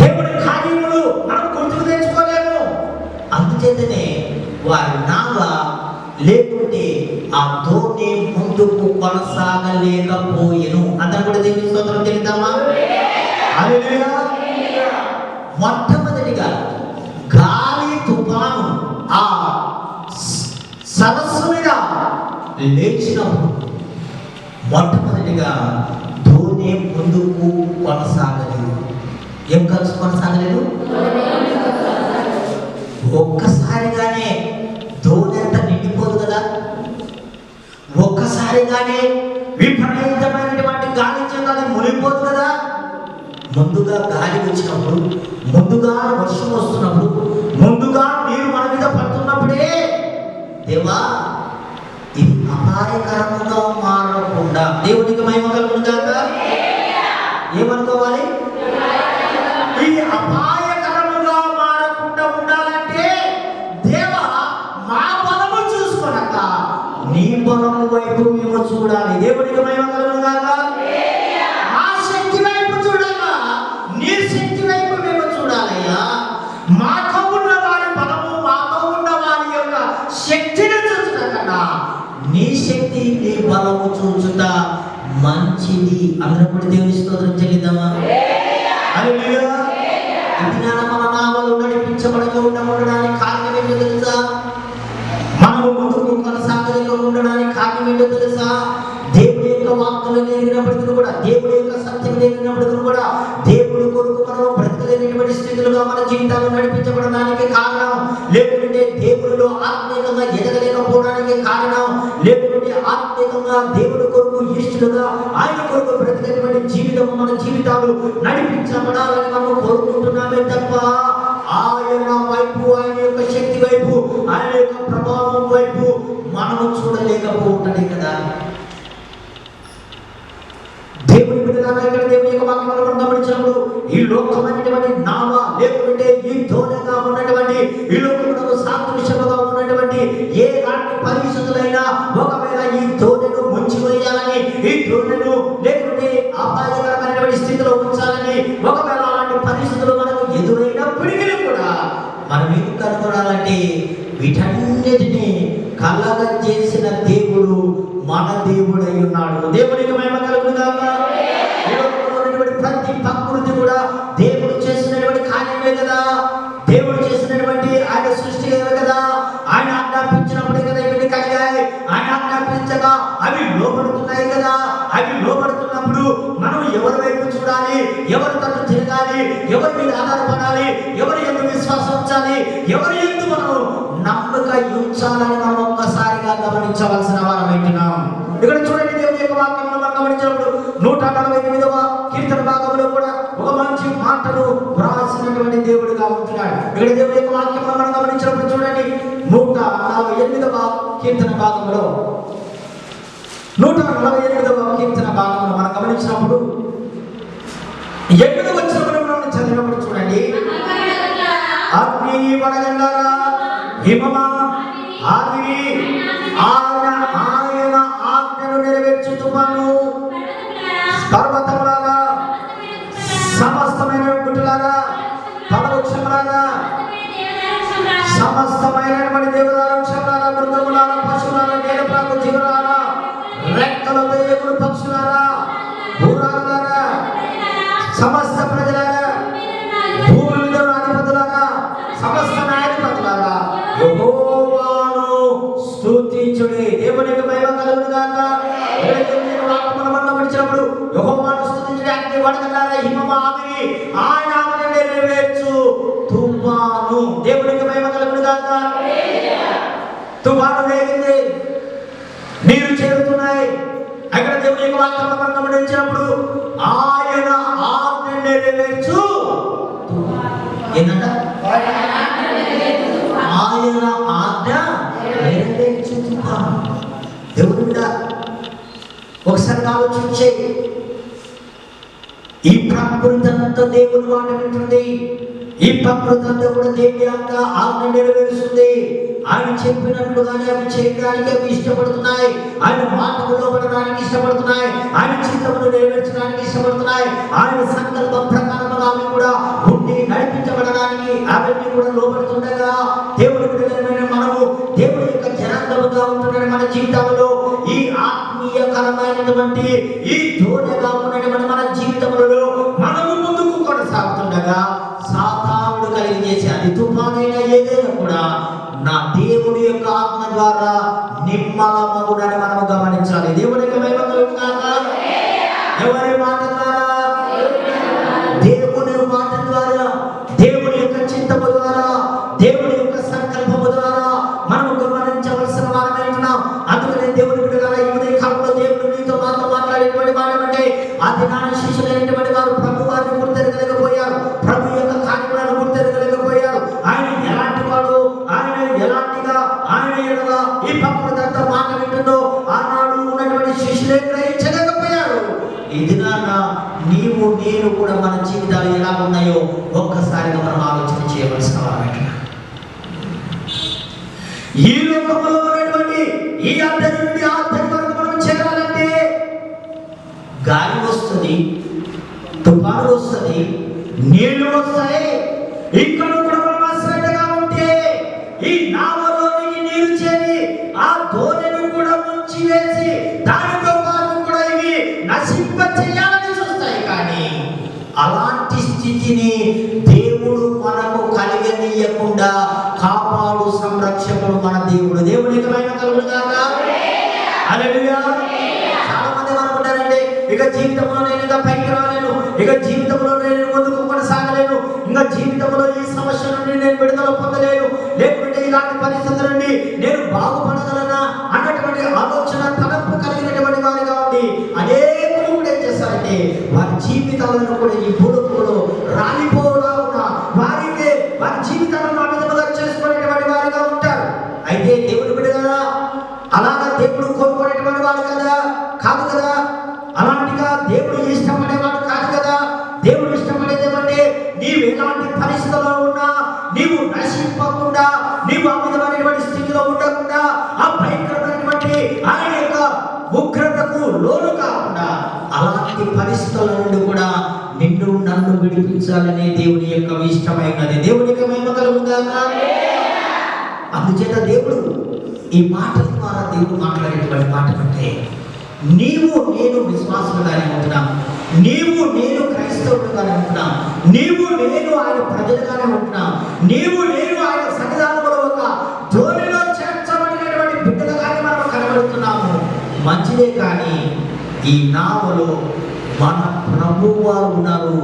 దేవుడి కార్యములు మనం గుర్తుకు తెచ్చుకోలేము. అందుచేతనే వారి నావ లేకుంటే ఆ దోణి ముందుకు కొనసాగలేకపోయెను. అందరూ కూడా దేవుని స్తోత్రం చెల్లిద్దామా? హల్లెలూయా. మొట్టమొదటిగా గాలి తుఫాను ఆ సరస్సు మీద లేచినప్పుడు మొట్టమొదటిగా దోణి ముందుకు కొనసాగలేదు. ఏం కొనసాగలేదు? ఒక్కసారిగానే దోణి అంతా నిండిపోదు కదా, ఒక్కసారిగానే విపరీతమైనటువంటి గాలి చేత అది మునిగిపోదు కదా. ముందుగా గాలి వచ్చినప్పుడు, ముందుగా వర్షం వస్తున్నప్పుడు, ముందుగా నీరు మన మీద పడుతున్నప్పుడే దేవా ఇది అపాయకరంగా మారకుండా, దేవునికి మహిమ కలుగును గాక. ఏమనుకోవాలి? ఇది అపాయకరముగా మారకుండా ఉండాలంటే దేవా మా బలము చూసుకొనక నీ బలము వైపు మేము చూడాలి. దేవునికి మహిమ కలుగును గాక. మా శక్తి వైపు చూడాల, నీ శక్తి వైపు మేము చూడాలయ్యా. మాతో ఉన్న వారి బలము, మాతో ఉన్న వారి యొక్క శక్తిని చూచుట కన్నా నీ శక్తి నీ బలము చూచుట మంచిది. అందరూ కూడా దేవుని స్తోత్రం చెల్లిద్దామా? హల్లెలూయా. ఇది మన నామలు నడిపించబడకుండా ఉండడానికి కారణం ఏంటో తెలుసా? మనము ముందుకు కొనసాగలేక ఉండడానికి కారణం ఏంటో తెలుసా? దేవుడి యొక్క వాక్కులు నేర్పినప్పటికీ కూడా, దేవుడి యొక్క సత్యం నేర్పినప్పటికీ కూడా దేవుడి కొరకు మనం బ్రతకలేనటువంటి స్థితులుగా మన జీవితాలు నడిపించబడడానికి కారణం, లేకుంటే దేవుడిలో ఆత్మీయంగా ఎదగలేకపోవడానికి కారణం, లేకుంటే ఆత్మీయంగా దేవుడి కొరకు ఇష్టలుగా ఆయన కొరకు బ్రతికేటువంటి జీవితం మన జీవితాలు నడిపించబడాలని మనం కోరుకుంటున్నామే తప్ప ఆయన వైపు, ఆయన యొక్క శక్తి వైపు, ఆయన యొక్క ప్రభావం వైపు మనము చూడలేకపోవటమే కదా. దేవుని బిడ్డలారా, ఇక్కడ దేవుని యొక్క వాక్యములను గమనించినప్పుడు ఈ లోకమైనటువంటి నావ లేకుంటే ఈ దోణిగా ఉన్నటువంటి, ఈ లోకమునకు సాదృశ్యముగా ఉన్నటువంటి ఏ లాంటి పరిస్థితులైనా ఒకవేళ ఈ దోణిను ముంచి వేయాలని, ఈ దోణిను లేకుంటే అపాయకరమైనటువంటి స్థితిలో ఉంచాలని ఒకవేళ అలాంటి పరిస్థితులు మనకు ఎదురైనప్పటికీ కూడా మనం ఏం కనుగొనాలంటే వీటన్నిటినీ కలగజేసిన దేవుడు మన దేవుడై ఉన్నాడు. దేవునికి మహిమ కలుగును గాక. ప్రతి ప్రకృతి కూడా దేవుడు చేసినటువంటి కార్యమే కదా, దేవుడు చేసినటువంటి ఆయన సృష్టి కదా. ఆయన ఆజ్ఞాపించినప్పుడే కదా ఇవన్నీ కలిగాయి. ఆయన ఆజ్ఞాపించగా అవి లోబడుతున్నాయి కదా. అవి లోబడుతున్నప్పుడు మనం ఎవరి వైపు చూడాలి, ఎవరి తట్టు తిరగాలి, ఎవరి మీద ఆధారపడాలి, ఎవరి ఎందుకు విశ్వాసం ఉంచాలి, ఎవరి ఎందుకు మనం నమ్మక ఉంచాలని మనం ఒక్కసారిగా గమనించవలసిన వారమైతున్నాం. ఇక్కడ చూడండి, దేవుని యొక్క వాక్యంలో మనం గమనించినప్పుడు 148వ కీర్తన భాగంలో కూడా ఒక మంచి మాటను వ్రాసినటువంటి దేవుడిగా ఉంటున్నాడు. ఇక్కడ దేవుని యొక్క వాక్యంలో మనం గమనించినప్పుడు చూడండి, 148వ కీర్తన భాగంలో 148వ కీర్తన భాగంలో మనం గమనించినప్పుడు 8వ వచనంలో మనం చదివినప్పుడు చూడండి, అగ్ని వడగండ్లారా హిమమా ఆవిరి ఆయన ఆజ్ఞను నెరవేర్చు తుఫాను, పర్వతములారా సమస్తమైన గుట్టలారా ఫలవృక్షములారా సమస్తమైనటువంటి దేవదారు వృక్షములారా మృగములారా పశువులారా నేలప్రాకు జీవులారా రెక్కలతో ఎగురు పక్షులారా భూరాలులారా సమస్త ప్రజలారా భూమి మీద అధిపతులారా సమస్త న్యాయాధిపతులారా యెహోవాను స్తుతించుడి. దేవునికి మహిమ కలుగును గాక. మనం గమనించినప్పుడు యెహోవాను స్తుతించడానికి వడగండ్లారా హిమమా ఆవిరి ఆయన ఆజ్ఞను నెరవేర్చు తుఫాను. దేవునికి మహిమ కలుగును గాక. తుఫాను వేగింది, నీరు చేరుతున్నాయి. అక్కడ దేవుని యొక్క వాక్యంలో మనం గమనించినప్పుడు ఆయన ఆజ్ఞ నెరవేర్చు ఏంటంట, ఆయన ఆజ్ఞ నెరవేర్చు తుఫాను. దేవుని మీద ఒకసారి ఆలోచించే, ఈ ప్రకృతి అంతా దేవుని మాట వింటుంది. ఈ ప్రకృతి అంతా కూడా దేవుని యొక్క ఆజ్ఞ నెరవేరుస్తుంది. ఆయన చెప్పినట్లుగానే అవి చేయడానికి అవి ఇష్టపడుతున్నాయి. ఆయన మాటకు లోబడడానికి ఇష్టపడుతున్నాయి. ఆయన చిత్తమును నెరవేర్చడానికి ఇష్టపడుతున్నాయి. ఆయన సంకల్పం ప్రకారంగా అవి కూడా ఉండి నడిపించబడడానికి అవన్నీ కూడా లోబడుతుండగా దేవుడి బిడ్డలైన మనము దేవుడి యొక్క జనాంగముగా ఉంటున్న మన జీవితంలో ఈ ఆత్మీయకరమైనటువంటి ఈ ధోరణిగా ఉన్నటువంటి మన జీవితంలో మనము ముందుకు కొనసాగుతుండగా సాతానుడు కలిగజేసే అది తుఫానైనా ఏదైనా కూడా నా దేవుడి యొక్క ఆత్మ ద్వారా నిమ్మలమగుడని మనము గమనించాలి. దేవుడికి మహిమ కలుగును గాక. ఎవరి మాట ద్వారా? దేవుని మాట ద్వారా, దేవుని యొక్క చిత్తము ద్వారా, దేవుని యొక్క సంకల్పము ద్వారా మనము గమనించవలసిన వారమైనాం. అందుకనే దేవుని బిడ్డలారా, ఈ ఉదయ కాలంలో దేవుడు మీతో మాతో మాట్లాడేటువంటి మాట అంటే ఆ దినాన శిష్యులైనటువంటి వారు ప్రభు వారిని గుర్తెరగలేకపోయారు. ప్రభు యొక్క కార్యములను గుర్తెరగలేకపోయారు. ఆయన ఎలాంటి వాడు, ఆయన ఎలాంటిగా ఆయన ఎడలా ఈ ప్రకృతి అంతా మాట వింటుందో ఆనాడు ఉన్నటువంటి శిష్యులే గ్రహించలేకపోయారు. ఈ దినాన నీవు నేను కూడా మన జీవితాలు ఎలా ఉన్నాయో ఒక్కసారిగా మనం ఆలోచన చేయవలసిన వారమే. ఈ లోకంలో ఉన్నటువంటి ఈ అద్దె నుండి ఆ అద్దె వరకు మనం చేరాలంటే గాలి వస్తుంది, తుఫాను వస్తుంది, నీళ్లు వస్తాయి. ఇక్కడ కూడా మనం అశ్రద్ధగా ఉంటే ఈ నావలోనికి నీరు చేరి ఆ దోణిని కూడా ముంచి వేసి దానితో పాటు కూడా ఇవి నశింప చేయాలని చూస్తాయి. కానీ అలాంటి స్థితిని దేవుడు మనకు కలిగనీయకుండా కాపాడు సంరక్షకుడు మన దేవుడు. దేవునికి మహిమ కలుగును గాక. హల్లెలూయా. చాలా మంది అనుకుంటారండి, ఇక జీవితంలో నేను ఇంకా పైకి రాలేను, ఇక జీవితంలో నేను ముందుకు కొనసాగలేను, ఇంకా జీవితంలో ఈ సమస్య నుండి నేను విడుదల పొందలేను, లేకుంటే ఇలాంటి పరిస్థితుల నుండి నేను బాగుపడగలనా అన్నటువంటి ఆలోచన తలంపు కలిగినటువంటి వారిగా ఉంది. అనేకులు కూడా ఏం చేస్తారంటే వారి జీవితాలను కూడా ఈ భూలోకంలో రాలిపోలాగున వారికి వారి జీవితాలను ఆ విధంగా చేసుకునేటువంటి వారిగా ఉంటారు. అయితే దేవుడు బిడ్డలారా, అలాగా దేవుడు కోరుకునేటువంటి వాడు కదా కాదు కదా, అలాంటిగా దేవుడు ఇష్టపడేవాడు కాదు కదా. దేవుడు ఇష్టపడేది ఏమంటే నీవు ఎలాంటి పరిస్థితుల్లో ఉన్నా నీవు నశింపకుండా, నీవు ఆ విధమైనటువంటి స్థితిలో ఉండకుండా, ఆ భయంకరమైనటువంటి ఆయన యొక్క ఉగ్రతకు లోను కాకుండా అలాంటి పరిస్థితుల నుండి కూడా నిన్ను నన్ను విడిపించాలనే దేవుని యొక్క ఇష్టమైనది. దేవునికి మహిమ కలుగును గాక. అందుచేత దేవుడు ఈ మాటల ద్వారా దేవుడు మాట్లాడేటువంటి మాట అంటే, నీవు నేను విశ్వాసులుగానే ఉంటున్నాం, నీవు నేను క్రైస్తవులుగానే ఉంటున్నాం, నీవు నేను ఆయన ప్రజలుగానే ఉంటున్నాం, నీవు నేను ఆయన సన్నిధానంలో ఒక ధోనిలో చేర్చబడినటువంటి బిడ్డలుగానే మనం కనబడుతున్నాము. మంచిదే, కానీ ఈ నావలో మన ప్రభువు వారు ఉన్నారు.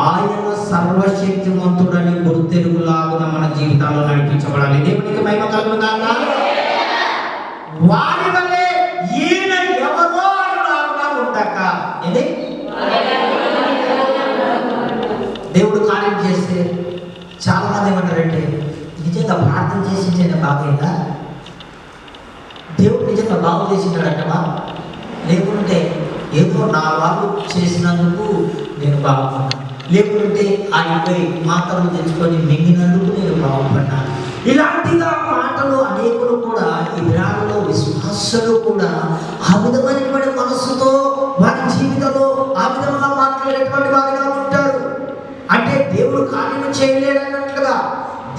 ఆయన సర్వశక్తిమంతుడని గుర్తెరుగులాగున మన జీవితాల్లో నడిపించబడాలి. దేవునికి మహిమ కలుగునుగాక. వారి వల్లే ఈయన ఎవరో అనులాగునా ఉండక, ఏంటి దేవుడు కార్యం చేస్తే చాలా మంది ఏమంటారంటే, నిజంగా ప్రార్థన చేసి నేను బాగైందా, దేవుడు నిజంగా బాగు చేసింటాడంటవా, లేకుంటే ఏదో నా వాళ్ళు చేసినందుకు నేను బాగుపడ్డా, లేకుంటే ఆయనపై మాత్రలు తెచ్చుకొని మింగినందుకు నేను బాగుపడ్డా. ఇలాంటిగా మాటలు అనేకులు కూడా ఈ దినాలలో విశ్వాసులు కూడా ఆ విధమైనటువంటి మనస్సుతో వారి జీవితంలో ఆ విధంగా మాట్లాడేటువంటి వారిగా ఉంటారు. అంటే దేవుడు కార్యం చేయలేదన్నట్లుగా,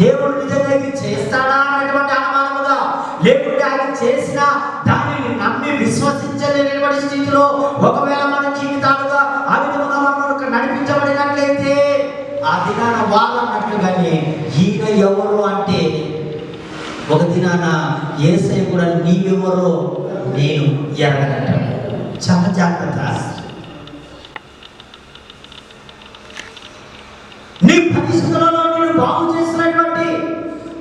దేవుడు నిజంగా ఇది చేస్తాడా అనేటువంటి అనుమానముగా, లేకుంటే ఆయన చేసిన దానిని నమ్మి విశ్వసించలేనటువంటి స్థితిలో ఒకవేళ మన జీవితాలుగా ఆ విధంగా మనకు నడిపించబడినట్లయితే ఆ దినాన వాళ్ళు అన్నట్లుగానే ఈయన ఎవరు అంటే, ఒక దినాన యేసయ్య కూడా నీవెవరో నేను ఎరగనంటాడు. చాలా జాగ్రత్త. నీ పరిస్థితులలో నేను బాగు చేసినటువంటి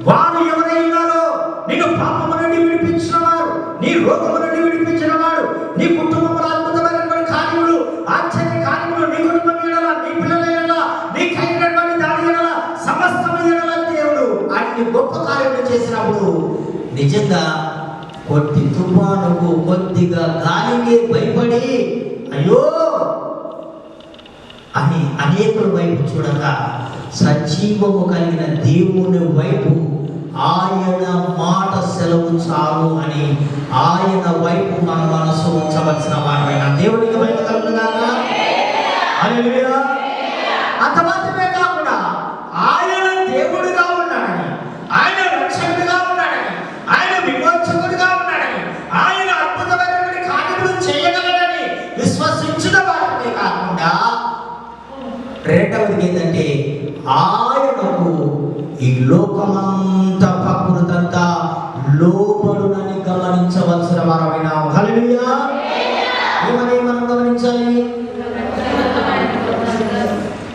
వారు ఎవరైనారో, నిన్ను పాపము నుండి విడిపించిన వారు, నీ రోగము నుండి విడిపించిన వాడు, నీ కుటుంబంలో అద్భుతమైనటువంటి కార్యములు, ఆశ్చర్య కార్యములు నీ కుటుంబం ఎడల, నీ పిల్లల ఎడల, నీ కైనటువంటి దాని ఎడల, సమస్తము ఎడల దేవుడు అన్ని గొప్ప కార్యములు చేసినప్పుడు నిజంగా కొద్ది తుఫానుకు కొద్దిగా గాలికి భయపడి అయ్యో అని అనేకుల వైపు చూడక సజీవము కలిగిన దేవుని వైపు ఆయన మాట సెలవు చాలు అని ఆయన వైపు మన మనసు ఉంచవలసిన వారైనా దేవునికి మహిమ కలుగునుగాక. హల్లెలూయా. అంత మాత్రమే కాకుండా ఆయన దేవుడిగా ఉన్నాడని, ఆయన రక్షకుడిగా ఉన్నాడని, ఆయన విమోచకుడిగా ఉన్నాడని, ఆయన అద్భుతమైనటువంటి కార్యములు చేయగలడని విశ్వసించిన వారినే కాకుండా రెండవది ఏంటంటే, ఆయనకు ఈ లోకమంతా ప్రకృతంతా లోబడునని గమనించవలసిన వారమైనా. హల్లెలూయా. ఏమని మనం గమనించాలి?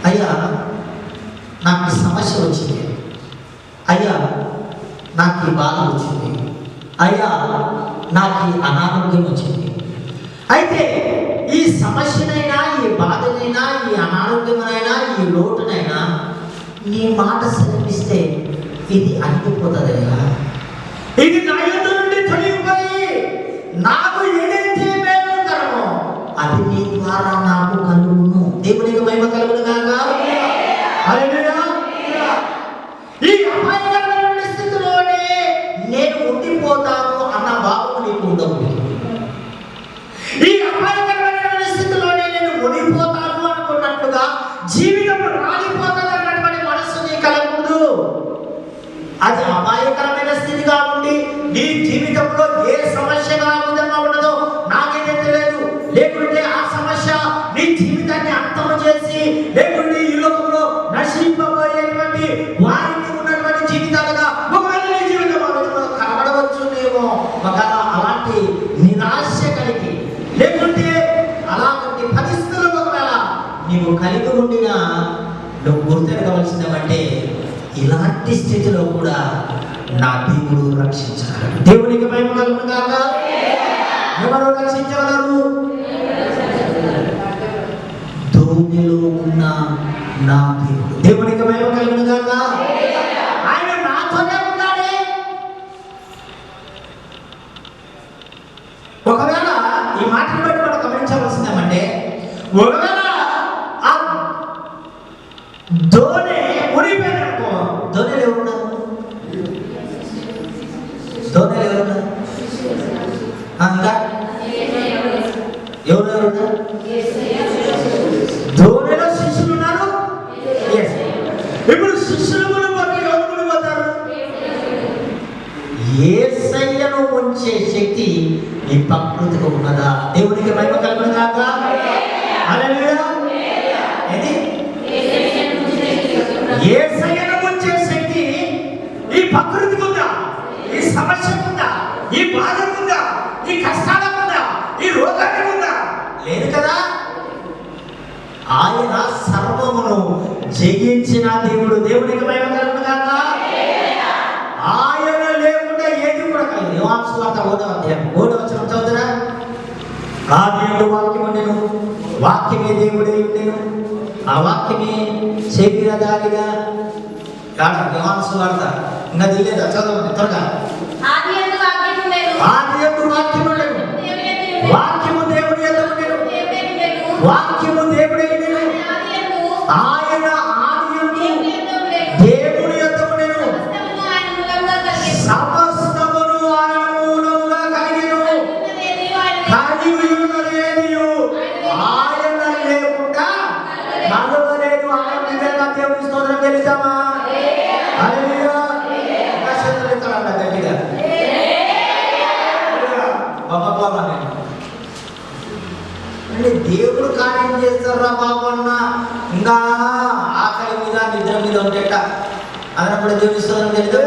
అయ్యా నాకు సమస్య వచ్చింది, అయ్యా నాకు ఈ బాధ వచ్చింది, అయ్యా నాకు ఈ అనారోగ్యం వచ్చింది. అయితే ఈ సమస్యనైనా, ఈ బాధనైనా, ఈ అనారోగ్యమైనా, ఈ లోటునైనా నీ మాట సెలవిస్తే ఇది అణిగిపోతుందయ్యా, ఇది నా యుద్ధ నుండి తొలగిపోయి నాకు ఏదైతే మేలుకరమో అది నీ ద్వారా నాకు కలుగును. దేవునికి మహిమ కలుగునుగాక. హల్లెలూయా. ఈ అపాయకరమైన స్థితిలోనే నేను ఉండిపోతాను అన్న భావం నీకు ఉండవు. ఈ అపాయకరమైన స్థితిలోనే నేను మునిగిపోతాను అనుకున్నట్లుగా జీవితం రాలిపోతుంది అన్నటువంటి మనస్సు నీ కలగకూడదు. అది అపాయకరమైన స్థితిగా ఉండి నీ జీవితంలో ఏ సమస్యగా ఆ విధంగా ఉన్నదో నాకైతే తెలియదు, లేకుంటే ఆ సమస్య నీ జీవితాన్ని అంతము చేసి, లేకుంటే ఈ లోకంలో నశింపబోయేటువంటి వారికి ఉన్నటువంటి జీవితాలుగా ఒకవేళ నీ జీవితం ఆ విధంగా కనబడవచ్చునేమో. ఒకవేళ అలాంటి నిరాశ కలిగి, లేకుంటే అలాంటి పరిస్థితులు ఒకవేళ నీవు కలిగి ఉండినా నువ్వు గుర్తెరగవలసిందేమంటే, ఇలాంటి స్థితిలో కూడా నా దేవుడు రక్షించగలడు. దేవునికి మహిమ కలుగునుగాక. ఎవరు రక్షించగలరు? ధోనిలో ఉన్న నా దేవుడు. దేవునికి మహిమ కలుగునుగాక. ఆయన నాతోనే ఉన్నాడే. ఒకవేళ ఈ మాటను బట్టి మనం గమనించవలసిందేమంటే, ఒకవేళ ఆ ధోని మునిగిపోయిననుకో, ధోనిలో ఎవరున్నారు? ధోనిలో ఎవరున్నారు? ఇంకా ఎవరెవరున్నారు? ధోనిలో శిష్యులు ఉన్నారు. ఇప్పుడు శిష్యులు మునిగిపోతే ఎవరు మునిగిపోతారు? యేసయ్యను ఉంచే శక్తి ఈ ప్రకృతికి ఉన్నదా? దేవునికి మహిమ కలుగును గాక. హల్లెలూయా. ఏది? యేసయ్యను ఉంచే శక్తి ఈ ప్రకృతికి ఉందా? ఈ సమస్యకు ఉందా? ఈ బాధకు ఉందా? ఈ కష్టాలకు ఉందా? ఈ రోగానికి ఉందా? లేదు కదా. ఆయన సర్వమును జయించిన దేవుడు. దేవునికి మహిమ కలుగును గాక. ఆయన లేకుండా ఏది కూడా కలదు. యోహాను సువార్త 1వ అధ్యాయం 3వ వచనం చదువురా. ఆదియందు వాక్యము ఉండెను, వాక్యమే దేవుడై ఉండెను, ఆ వాక్యమే శరీరధారిగా. యోహాను సువార్త ఇంకా తెలియదా? చదవండి త్వరగా. ఆదియందు వాక్యము ఉండెను, వాక్యము దేవుని యందు ఉండెను, వాక్యము దేవుడై ఉండెను, ఆయన ఆదియందు దేవుని యందు ఉండెను, సమస్తమును ఆయన మూలముగా కలిగెను, కలిగి ఉన్నదేదియు ఆయన లేకుండా కలుగలేదు. ఆయన నిజంగా దేవుని స్తోత్రం చెల్లిద్దామా? హల్లెలూయా. గట్టిగా అంటే దేవుడు కార్యం చేస్తారా బాబు అన్న ఇంకా ఆకలి మీద నిద్ర మీద ఉంటేట అన్నప్పుడు దేవుని స్తోత్రం తెలియదు.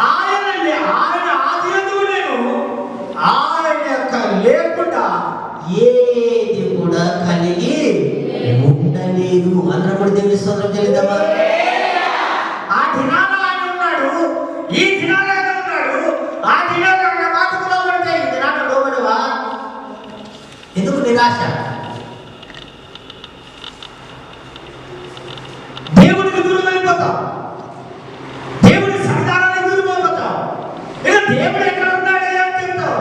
ఆయన ఆదియందు నేను ఆయన యొక్క లేకుండా ఏది కూడా కలిగి ఉండలేదు అన్నప్పుడు దేవుని స్తోత్రం తెలియదమ్మా. ఆ దినాల ఆయన ఉన్నాడు, ఈ దినాల ఆయన ఉన్నాడు, ఆ దినాల మాటకులో పడితే ఈ దినాల లోబడవా? ఎందుకు నిరాశ? దేవుడికి దూరం అయిపోతాం, దేవుడి సంతానానికి దూరం అయిపోతాం. ఇక దేవుడు ఎక్కడ ఉన్నాడు అని చెప్తాం.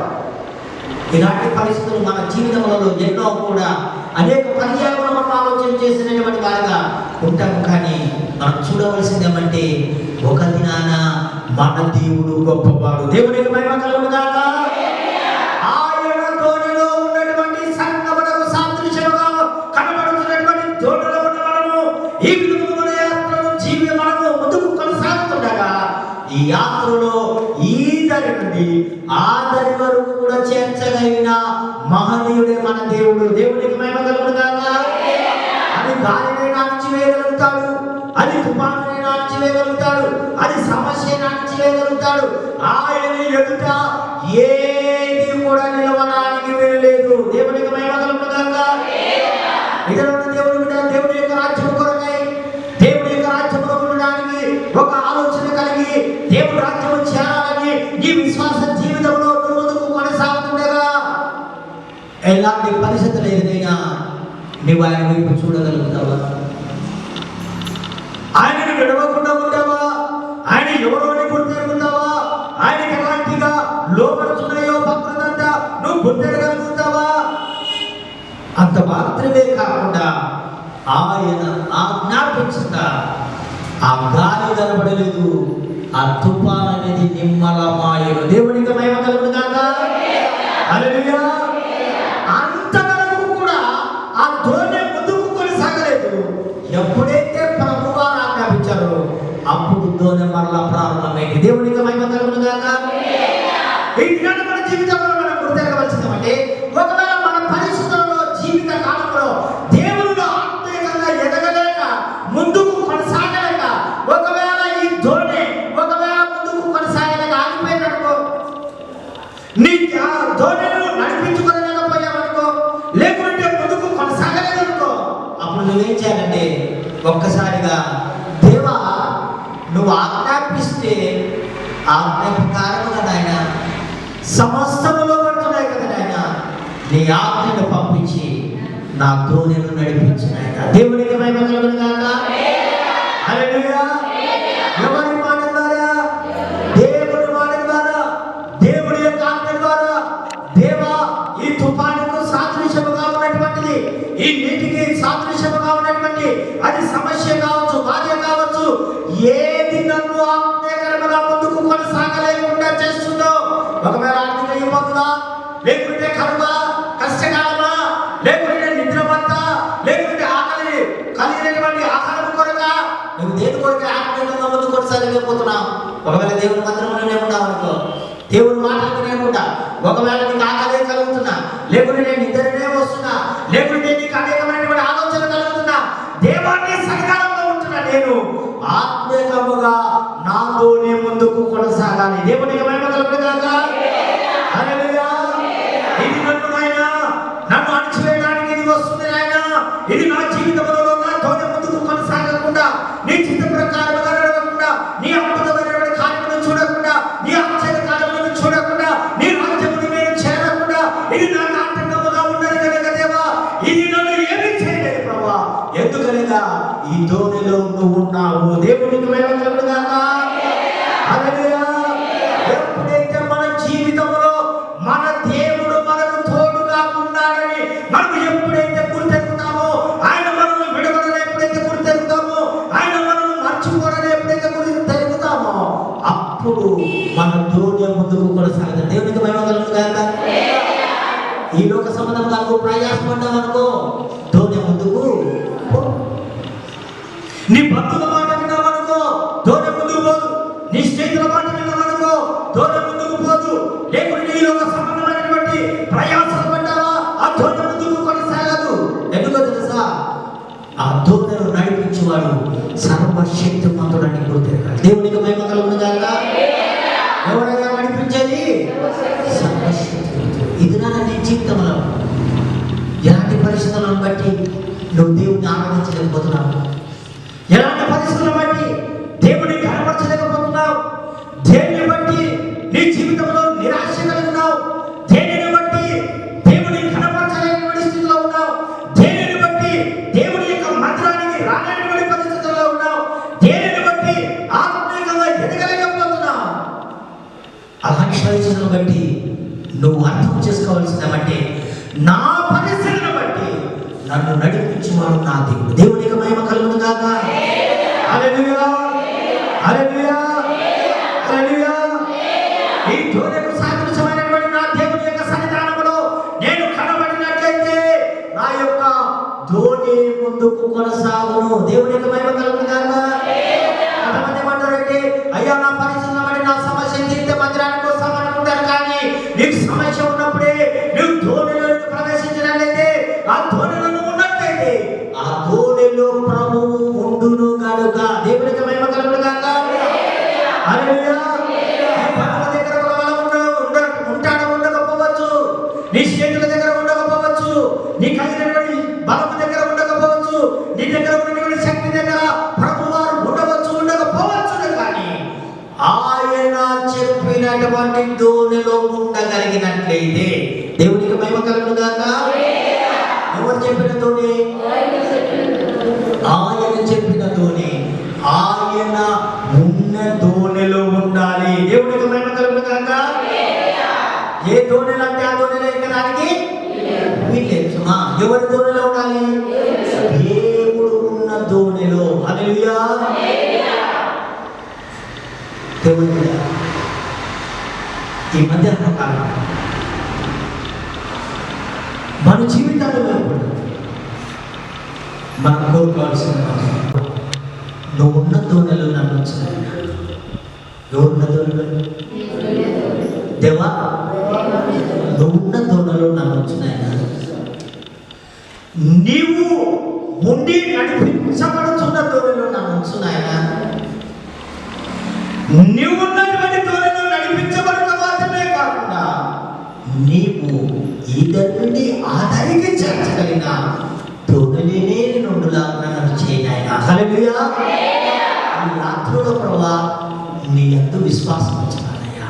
ఇలాంటి పరిస్థితులు మన జీవితంలో ఎన్నో కూడా అనేక పర్యాయాలు మనం ఆలోచన చేసినటువంటి వారిగా ఉంటాము. కానీ మనం చూడవలసింది ఏమంటే ఒక దినాన మన దేవుడు గొప్పవాడు. దేవుడికి మహిమ కలుగును గాక. ఆయన ధోనిలో ఉన్నటువంటి సంగమునకు సాదృశ్యముగా కనబడుతున్నటువంటి ధోనిలో ఉన్న మనము ఈ విధముల యాత్రను జీవి మనము ముందుకు కొనసాగుతుండగా ఈ యాత్రలో ఈ దరి నుండి ఆ దరి వరకు కూడా చేర్చగలిగిన మహనీయుడే మన దేవుడు. దేవుడికి మహిమ కలుగును గాక. అది గాలినైనా అణచివేయగలుగుతాడు, అది తుఫానునైనా అణచివేయగలుగుతాడు, అది సమస్యను అణచివేయగలుగుతాడు. ఆయన ఎదుట ఏది కూడా నిలవడానికి వీల్లేదు. దేవుడికి మహిమ కలుగును గాక. ఇతరుల దేవుడి బిడ్డ దేవుడి యొక్క రాజ్యం కొరకై దేవుడి యొక్క రాజ్యంలో ఉండడానికి ఒక ఆలోచన కలిగి దేవుడి రాజ్యం చేరాలని ఈ విశ్వాస జీవితంలో ముందుకు కొనసాగుతుండగా ఎలాంటి పరిస్థితులు ఏదైనా నువ్వు ఆయన వైపు చూడగలుగుతావా? ఆయనను విడవకుండా ఉంటావా? ఆయన ఎవరోని గుర్తెరుగుతావా? ఆయనకి ఎలాంటిగా లోపడుతున్నాయో భక్తులంతా నువ్వు గుర్తెరగలుగుతావా? అంత మాత్రమే కాకుండా ఆయన ఆజ్ఞాపించక ఆ గాలి కనబడలేదు, ఆ తుఫాన్ అనేది నిమ్మలమాయను. దేవునికి మహిమ కలుగును గాక. హల్లెలూయా. అంతవరకు కూడా ఆ ధోరణి ముందుకు కొనసాగలేదు. ఎప్పుడైతే ప్రభువారు ఆజ్ఞాపించారో అప్పుడు ధోరణి మరలా ప్రారంభమైంది. దేవునికి మహిమ కలుగును గాక. ఈ దినాన్ని మన జీవితంలో మనం గుర్తెరగవలసిందంటే ఒకవేళ మన పరిస్థితుల్లో జీవిత కాలంలో దేవునిలో ఆత్మీయంగా ఎదగలేక ముందుకు కొనసాగలేక ఒకవేళ ఈ ధోరణి ఒకవేళ ముందుకు కొనసాగలేక ఆగిపోయిననుకో, నీ ధోరణిని నడిపించుకోలేకపోయావనుకో, లేకుంటే ముందుకు కొనసాగలేదనుకో, అప్పుడు నువ్వేం చేయాలంటే ఒక్కసారిగా దేవా నువ్వు ఆజ్ఞాపిస్తే ఆజ్ఞ ప్రకారముగా నాయన సమస్తములో పడుతున్నాయి కదా నాయన, నీ ఆజ్ఞను పంపించి నా ధోరణిని నడిపించు నాయన. దేవునికి మహిమ కలుగును గాక. హల్లెలూయా. ఎవరి మాట ద్వారా? దేవుడి మాట ద్వారా, దేవుడి యొక్క ఆజ్ఞ ద్వారా. దేవా ఈ తుఫానుకు సాదృశ్యముగా ఉన్నటువంటిది, ఈ నీటికి సాదృశ్యముగా ఉన్నటువంటి అది సమస్య కావచ్చు, బాధ కావచ్చు, ఏది నన్ను ఆజ్ఞాకరముగా ముందుకు కొనసాగలేకుండా చేస్తుందో, ఒకవేళ ఆర్థిక ఇబ్బందులా, లేకుంటే కరువా, కష్టకాలమా, లేకుంటే నిద్రపట్ట, లేకుంటే ఆకలి కలిగినటువంటి ఆహారం కొరక, నువ్వు దేని కొరక ఆజ్ఞాకంగా ముందుకు కొనసాగలేకపోతున్నావు? ఒకవేళ దేవుని మందిరంలోనే ఉన్నావు అనుకో, దేవుని మాటలతోనే ఉంటా, ఒకవేళ నీకు ఆకలే కలుగుతున్నా, లేకుంటే నేను నిద్రనే వస్తున్నా, లేకుంటే నీకు అనేకమైనటువంటి ఆలోచన కలుగుతున్నా, దేవాన్ని సన్నిధానంలో ఉంటున్నా, నేను ఆత్మీయముగా నాతోనే ముందుకు కొనసాగాలి. దేవునికి మహిమ కలుగుగాక. హల్లెలూయా. ఇది నన్ను నాయనా, నన్ను అణచివేయడానికి ఇది వస్తుంది నాయనా, ఇది నా జీవితంలో నాతోనే ముందుకు కొనసాగకుండా, నీ చిత్త ప్రకారంగా నడవకుండా, నీ అద్భుతమైనటువంటి కార్యములను చూడకుండా, నీ ఆశ్చర్య కార్యములను చూడకుండా, నీ రాజ్యమును నేను చేరకుండా, ఇది నా ఆటంకముగా ఉన్నది కనుక దేవా, ఇది నన్ను ఏమీ చేయలేదు ప్రభువా. ఎందుకనగా ఈ దోణిలో నువ్వు ఉన్నావు. దేవునికి మహిమ కలుగుగాక. హల్లెలూయా. ఎప్పుడైతే మన జీవితంలో మన దేవుడు మనకు తోడుగా ఉన్నాడని మనం ఎప్పుడైతే గుర్తెరుగుతామో, ఆయన మనల్ని విడవడని ఎప్పుడైతే గుర్తెరుగుతామో, ఆయన మనల్ని మర్చిపోవడని ఎప్పుడైతే గుర్తెరుగుతామో, అప్పుడు మన దోణి ముందుకు కొనసాగుతాం. దేవునికి మహిమ కలుగుగాక. ఈ లోక సంబంధంగా నువ్వు ప్రయాసపడ్డావు అనుకో, దోణి ముందుకు పో. నీ భక్తుల మాట విన్నావనుకో, దోణి ముందుకు పోదు. నీ స్నేహితుల మాట విన్నావనుకో, దోణి ముందుకు పోదు. లేకుంటే నీ లోక సంబంధమైనటువంటి ప్రయాసాలు పడ్డావా, ఆ దోణి ముందుకు కొనసాగదు. ఎందుకో తెలుసా? ఆ దోణిను నడిపించేవాడు సర్వశక్తిమంతుడని గుర్తెరగాలి. దేవునికి మహిమ కలుగుగాక. ఎవరైనా నడిపించేది సర్వశక్తిమంతుడు. ఇది నా నీ జీవితంలో ఎలాంటి పరిస్థితులను బట్టి నువ్వు దేవుడిని ఆరాధించలేకపోతున్నావు, ఎలాంటి పరిస్థితులను బట్టి దేవుడిని కనపరచలేకపోతున్నావు, దేనిని బట్టి నీ జీవితంలో నిరాశ కలిగినావు, దేనిని బట్టి దేవుడిని కనపరచలేని స్థితిలో ఉన్నావు, దేనిని బట్టి దేవుడి యొక్క మందిరానికి రాలేని పరిస్థితుల్లో ఉన్నావు, దేనిని బట్టి ఆత్మీయంగా ఎదగలేకపోతున్నావు. అలాంటి పరిస్థితులను బట్టి నువ్వు అర్థం చేసుకోవాల్సిందేమంటే, నా పరిస్థితిని బట్టి నన్ను నడిపించేవాడు నా దేవుడు. దేవునికి మహిమ కలుగుగాక. హల్లెలూయా. హల్లెలూయా. హల్లెలూయా. ఈ దోణికు సాదృశ్యమైనటువంటి నా దేవుని యొక్క సన్నిధానంలో నేను కనబడినట్లయితే నా యొక్క దోణి ముందుకు కొనసాగును. దేవునికి మహిమ కలుగుగాక. కొంతమంది ఏమంటారంటే, అయ్యా నా పరిస్థితులను బట్టి నా సమస్య తీరితే మందిరానికి వస్తామనుకుంటారు, కానీ నీకు సమస్య ఉన్నప్పుడే నువ్వు దోణిలోకి ప్రవేశించినట్లయితే, ఆ దోణిలో ఉన్నట్లయితే ఆ దోణిలో ప్రభువు ఉండును గనుక. దేవునికి మహిమ కలుగుగాక. హల్లెలూయా. నీ పనుల దగ్గర ఉంటాడో ఉండకపోవచ్చు, నీ స్నేహితుల దగ్గర ఉండకపోవచ్చు, నీ కలిగినటువంటి బలం దగ్గర ఉండకపోవచ్చు, నీ దగ్గర ఉన్నటువంటి శక్తి దగ్గర ప్రభువారు ఉండవచ్చు ఉండకపోవచ్చు, కానీ ఆయన చెప్పినటువంటి దోణిలో ఉండగలిగినట్లయితే దేవునికి మహిమ కలుగుగాక. ఎవరు చెప్పిన దోణి? ఆయన చెప్పిన దోణి. ఆయన ఉన్న దోణిలో ఉండాలి. దేవునికి మహిమ కలుగుగాక. ఏ దోణిలో అంటే ఆ దోణిలో ఎక్కడానికి వీల్లేదు. ఎవరి దోణిలో ఉండాలి? దేవుడు ఉన్న దోణిలో. హల్లెలూయా. దేవుడు ఈ మధ్యాహ్న కాలం మన జీవితాల్లో మనం కోరుకోవాల్సిన నువ్వు ఉన్న దోణిలో నన్ను ఉంచున్నాయి. ఎవరున్న దోణిలో? దేవా, నువ్వు ఉన్న దోణిలో నన్ను ఉంచున్నాయి. నీవు ఉండి నడిపించబడుతున్న దోణిలో నన్ను ఉంచున్నాయన. నీవు ఉన్నటువంటి దోణిలో నడిపించబడటం మాత్రమే కాకుండా నీవు ఇద్దరి నుండి ఆదానికి చేర్చగలిగిన దోణిలోనే నుండులాగా నన్ను చేయనాయన. హల్లెలూయా. ఈ రాత్రిలో ప్రభువా నీ యందు విశ్వాసం ఉంచుతానయ్యా,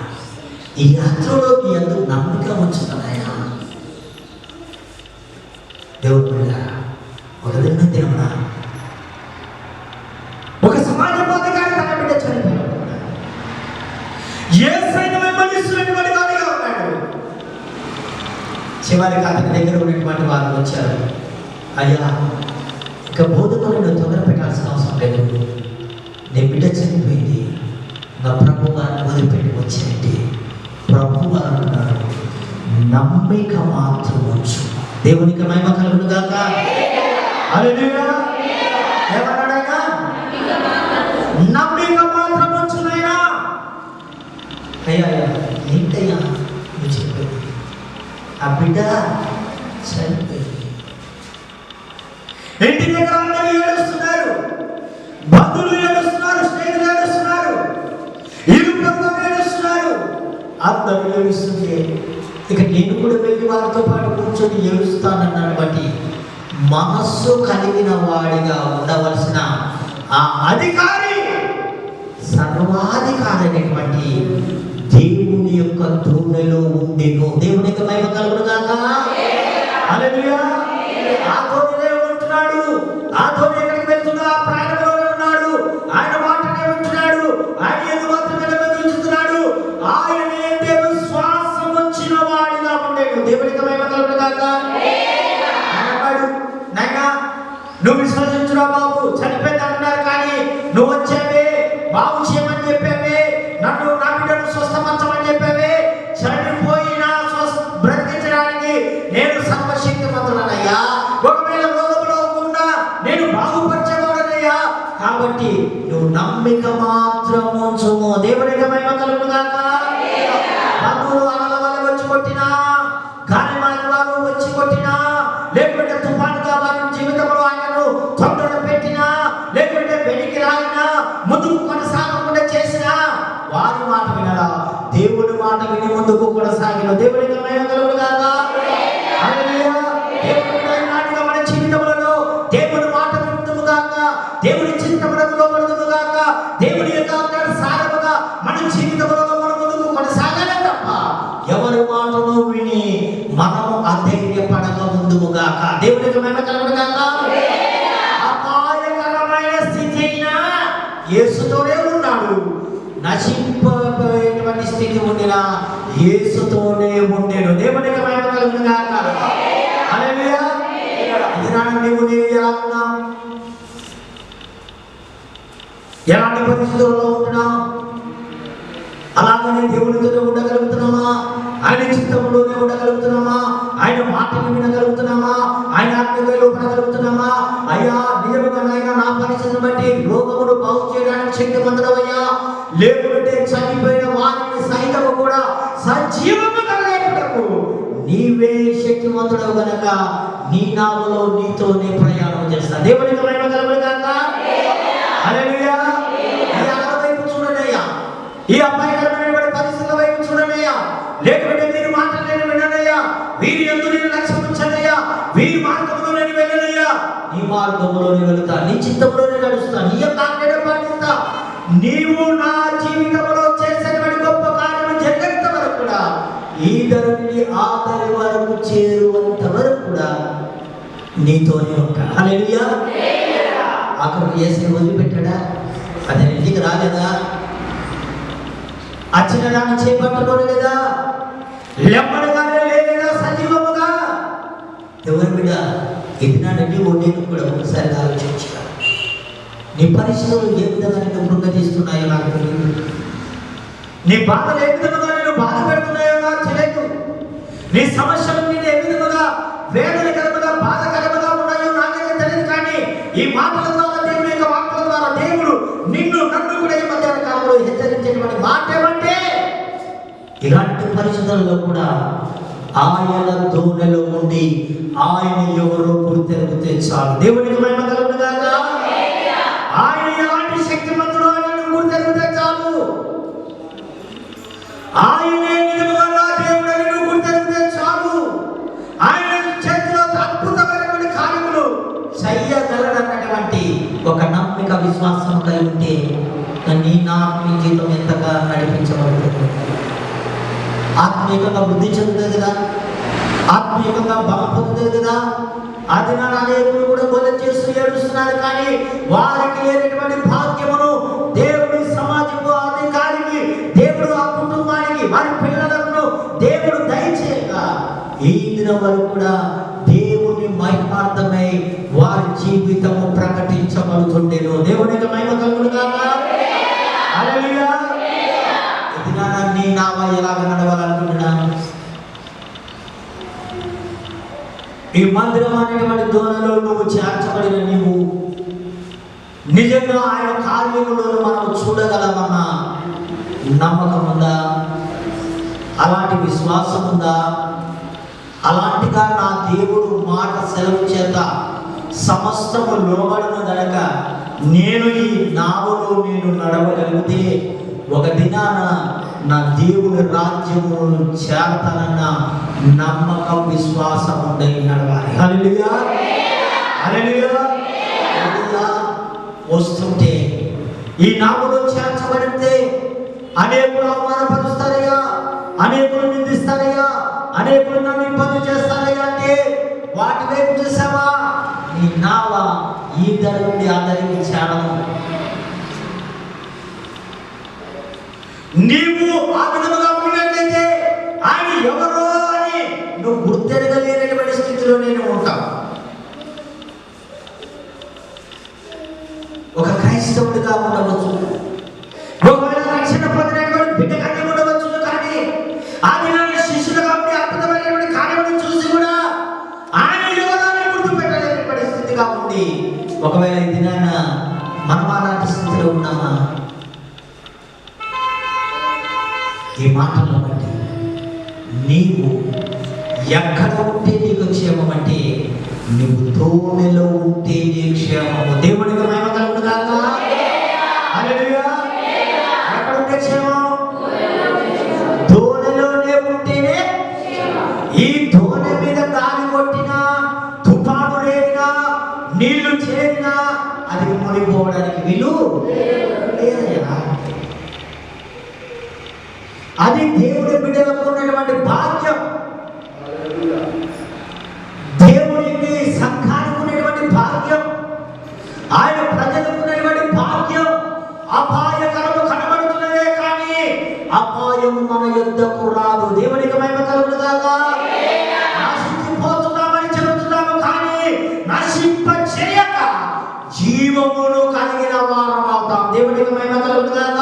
ఈ రాత్రిలో నీ యందు నమ్మిక ఉంచుతానయ్యా. దేవుడు ఒక దినమున ఒక సమాజవాదిగాడు తన బిడ్డ చనిపోయాడు. యేసయ్యను వెంబడిస్తున్నటువంటి వాడిగా ఉన్నాడు. చివరికి అతని దగ్గర ఉన్నటువంటి వారు వచ్చారు, అయ్యా ఇక బోధకులను తొందర పెట్టాల్సిన అవసరం లేదు, నీ బిడ్డ చనిపోయింది, నా ప్రభు వారిని వదిలిపెట్టి వచ్చేయండి. ప్రభు వారు అన్నారు, నమ్మిక మాత్రం వచ్చు. దేవునికి మహిమ కలుగునుగాక. హల్లెలూయా. ఏమన్నాడైనా? నమ్మిక మాత్రం వచ్చునైనా. బిడ్డ చనిపోయింది. ఇంటి దగ్గర అందరూ ఏడుస్తున్నారు, బంధువులు ఏడుస్తున్నారు, స్నేహితులు ఏడుస్తున్నారు, ఇరు బంధువులు ఏడుస్తున్నారు, అందరూ ఏడుస్తుంటే ఇక నేను కూడా వెళ్ళి వారితో పాటు కూర్చొని ఏడుస్తానన్నాడు. బట్టి మనస్సు కలిగిన వాడిగా ఉండవలసిన ఆ అధికారి, సర్వాధికారి అయినటువంటి దేవుని యొక్క దూనెలో ఉండేను. దేవునికి మహిమ కలుగును గాక. హల్లెలూయా. ఆ దూనెలో ఉంటున్నాడు. ఆ దూనె ఎక్కడికి వెళ్తున్నా ఆ ప్రాణంలోనే ఉన్నాడు. ఆయన మాటనే ఉంటున్నాడు. ఆయన ఎందుకు మాత్రమే చూస్తున్నాడు. ఆయన ఏంటే విశ్వాసం వచ్చిన వాడిగా ఉండేను. దేవునికి మహిమ కలుగును గాక. అన్నాడు, నాయనా నువ్వు విశ్వసించురా బాబు, చనిపోయింది అంటున్నారు కానీ నువ్వు వచ్చావే, బాగు చేయమని చెప్పావే, నన్ను నా బిడ్డను స్వస్థపరచమని చెప్పావే, చనిపోయినా బ్రతికించడానికి నేను సర్వశక్తిమంతుడనయ్యా, ఒకవేళ రోగంలో ఉన్నా నేను బాగుపరచగలనయ్యా, కాబట్టి నువ్వు నమ్మిక మాత్రం ఉంచుము. దేవునికి మహిమ కలుగును గాక. బంధువులు అలల వల్ల వచ్చి కొట్టినా, గాలి వారు వచ్చి కొట్టినా, లేకుంటే తుఫానుగా వారి జీవితంలో ఆయనను తొందర పెట్టినా, లేకుంటే వెనక్కి రాయినా, ముందుకు కొనసాగకుండా చేసినా, వారి మాట వినరా, దేవుని మాట విని ముందుకు కొనసాగిన. దేవునికి మహిమ కలుగును గాక. హల్లెలూయా. దేవుని నాటిగా మన జీవితంలో దేవుని మాట విందుము గాక, దేవుని చిత్తమునకు లోబడుదుము గాక, దేవుని యొక్క సారముగా మన జీవితంలో మన ముందుకు కొనసాగాలి తప్ప ఎవరి మాటను విని మనము అధైర్యపడక ముందుము గాక. దేవునికి మహిమ కలుగును గాక. అపాయకరమైన స్థితి అయినా యేసుతోనే ఉన్నాడు, నశింపబోయేటువంటి స్థితి ఉండినా యేసుతోనే ఉండేను. దేవునికి మహిమ కలుగును గాక. హల్లెలూయా. నీవు ఎలా ఉన్నావు? ఎలాంటి పరిస్థితుల్లో ఉంటున్నావు? అలాగనే దేవునితోనే ఉండగలుగుతున్నామా? ఆయన చిత్తంలోనే ఉండగలుగుతున్నామా? ఆయన మాటను వినగలుగుతున్నామా? ఆయన ఆజ్ఞలో లోపడగలుగుతున్నామా? అయ్యా నిజముగా నాయనా నా పరిస్థితిని బట్టి రోగమును బాగు చేయడానికి శక్తివంతుడవయ్యా, లేకుంటే చనిపోయిన వారిని సైతము కూడా సజీవముగా లేపుటకు నీవే శక్తివంతుడవు గనక నీ నామములో నీతోనే ప్రయాణం చేస్తా. దేవునికి మహిమ కలుగును గాక. హల్లెలూయా. ఈ ఆడ వైపు చూడనయ్యా, ఈ అపాయకరమైన పరిస్థితుల వైపు చూడనయ్యా, లేకుంటే వీరి మాటలు నేను విననయ్యా, వీరి యందు నేను లక్ష్యం ఉంచనయ్యా, వీరి మార్గంలో నేను వెళ్ళనయ్యా, నీ మార్గంలో నేను వెళుతా, నీ చిత్తంలోనే నడుస్తా, నీ యొక్క ఆజ్ఞను పాటిస్తా. నీవు నా జీవితంలో చేసినటువంటి గొప్ప కార్యము జరిగేంత వరకు కూడా, ఈ ధర నుండి ఆ ధర వరకు చేరువంత వరకు కూడా నీతోనే ఉంటా. హల్లెలూయా. అక్కడికి యేసుని వదిలిపెట్టాడా? అతని ఇంటికి రాలేదా? అచ్చిన దాన్ని చేపట్టుకోలేదా? లెమ్మడగానే లేదా సజీవముగా? ఎవరు బిడ్డ ఎదినాడండి ఒండేను కూడా ఒకసారి ఆలోచించా. నీ పరిస్థితులు ఏ విధంగా నేను కృంగతీస్తున్నాయో నాకు తెలియదు. నీ బాధలు ఏ విధముగా నేను బాధ పెడుతున్నాయో నాకు తెలియదు. నీ సమస్యలు నేను ఏ విధముగా వేదనకరముగా బాధకరముగా ఉన్నాయో నాకైతే తెలియదు. కానీ ఈ మాటల ద్వారా, దేవుని యొక్క వాక్కుల ద్వారా దేవుడు నిన్ను నన్ను కూడా ఈ మధ్యాహ్న కాలంలో హెచ్చరించేటువంటి మాట ఏమంటే, ఇలాంటి పరిస్థితుల్లో కూడా ఆయన దూనెలో ఉండి ఆయన ఎవరో గుర్తెరిగితే చాలు. దేవునికి మహిమ కలుగును గాక. ఆయన ఎలాంటి శక్తిమంతుడు ఆయనను గుర్తెరిగితే చాలు. ఆయనే నిజముగా నా దేవుడు అని నువ్వు గుర్తెరిగితే చాలు. ఆయన చేతిలో అద్భుతమైనటువంటి కార్యములు చెయ్యగలడన్నటువంటి ఒక నమ్మిక విశ్వాసం కలిగి ఉంటే నీ నా ఆత్మీయ జీవితం ఎంతగా నడిపించబడుతుంది. ఆత్మీయంగా వృద్ధి చెందుతుంది కదా, ఆత్మీయంగా బలం పొందుతుంది కదా. అది నా అనేకులు కూడా గొల్ల చేస్తూ ఏడుస్తున్నారు, కానీ వారికి లేనటువంటి భాగ్యమును దేవుడి సమాజంలో అధికారికి, దేవుడు ఆ కుటుంబానికి, వారి పిల్లలకు దేవుడు దయచేయక ఈ దినం వరకు కూడా దేవుని మహిమార్థమై వారి జీవితము ప్రకటించబడుతుండేను. దేవునికి మహిమ కలుగును గాక. హల్లెలూయా. ఇది నీ నామ ఎలాగ నడవాలనుకుంటున్నాను? ఈ మందిరం అనేటువంటి దూరంలో నువ్వు చేర్చబడిన నీవు నిజంగా ఆయన కార్యములను మనం చూడగలమన్న నమ్మకం ఉందా? అలాంటి విశ్వాసం ఉందా? అలాంటిగా నా దేవుడు మాట సెలవు చేత సమస్తము లోబడును గనక నేను ఈ నావలో నేను నడవగలిగితే ఒక దినాన నా దేవుని రాజ్యమును చేరతానన్న నమ్మకం విశ్వాసం ఉండై నడవాలి. హల్లెలూయా, హల్లెలూయా. వస్తుంటే ఈ నావలో చేర్చబడితే అనేకులు అవమానపరుస్తారయ్యా, అనేకులు నిందిస్తారయ్యా, అనేకులు నన్ను ఇబ్బంది చేస్తారయ్యా అంటే వాటి వైపు చూసావా? నీ నావ ఈ ధర నుండి ఆ ధరకి చేరను. నీవు ఆ విధముగా ఉన్నట్లయితే ఆయన ఎవరో అని నువ్వు గుర్తెరగలేనటువంటి స్థితిలో నేను ఉంటావు. ఒక క్రైస్తవుడిగా ఉండవచ్చు, ఒకవేళ రక్షణ పొందినటువంటి బిడ్డగా ఉండవచ్చు, కానీ ఆ దినాన్ని శిష్యులుగా ఉండి అద్భుతమైనటువంటి కార్యములను చూసి కూడా ఆయన యోగాన్ని గుర్తుపెట్టలేని పరిస్థితిగా ఉంది. ఒకవేళ ఈ దినాన మనం అలాంటి స్థితిలో ఉన్నామా? ఈ మాటల్లో బట్టి నీవు ఎక్కడ ఉంటే నీకు క్షేమం అంటే నువ్వు తోనెలో ఉంటే నీ క్షేమము. దేవునికి మహిమ కలుగును గాక. హల్లెలూయా. ఎక్కడ ఉంటే క్షేమం? తోనెలోనే ఉంటేనే. ఈ తోనె మీద గాలి కొట్టినా, తుఫాను రేగినా, నీళ్లు చేరినా అది మునిగిపోవడానికి వీలు లేదయ్యా. అది దేవుడి బిడ్డలకు ఉన్నటువంటి భాగ్యం. దేవునికి సంఘానికి ఉన్నటువంటి భాగ్యం, ఆయన ప్రజలకు ఉన్నటువంటి భాగ్యం. అపాయకరము కనబడుతున్నదే కానీ అపాయము మన యుద్ధకు రాదు. దేవునికి మహిమ కలుగును గాక. నశించిపోతున్నామని చెబుతున్నాము కానీ నశింప చేయక జీవమును కలిగిన వారం అవుతాం. దేవునికి మహిమ కలుగును గాక.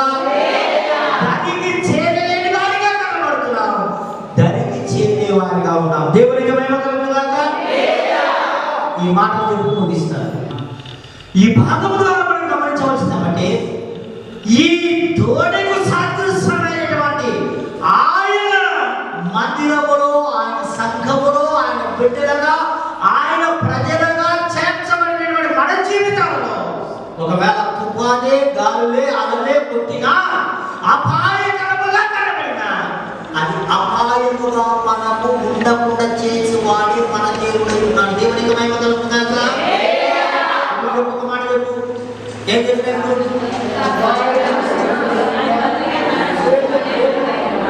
దానికి చేరలేని వారిగా కనబడుతున్నాము, దానికి చేరే వారిగా ఉన్నాం. దేవునికి మహిమ కలుగును గాక. ఈ మాటలు ముగిస్తారు. ఈ భాగం ద్వారా మనం గమనించవలసిందంటే ఈ తోడకు సాదృశ్యమైనటువంటి ఆయన మందిరములో, ఆయన సంఘములో, ఆయన బిడ్డలుగా, ఆయన ప్రజలుగా చేర్చబడినటువంటి మన జీవితంలో ఒకవేళ తుఫానే, గాలులే, అలలే కొట్టినా, అపాయకరముగా కనబడినా అది అపాయముగా మనము ఉండకుండా చేసి వాడి మన దేవుడు ఉన్నాడు. దేవునికి మహిమ కలుగును గాక. ఒక మాట చెప్పు. ఏం చెప్పినప్పుడు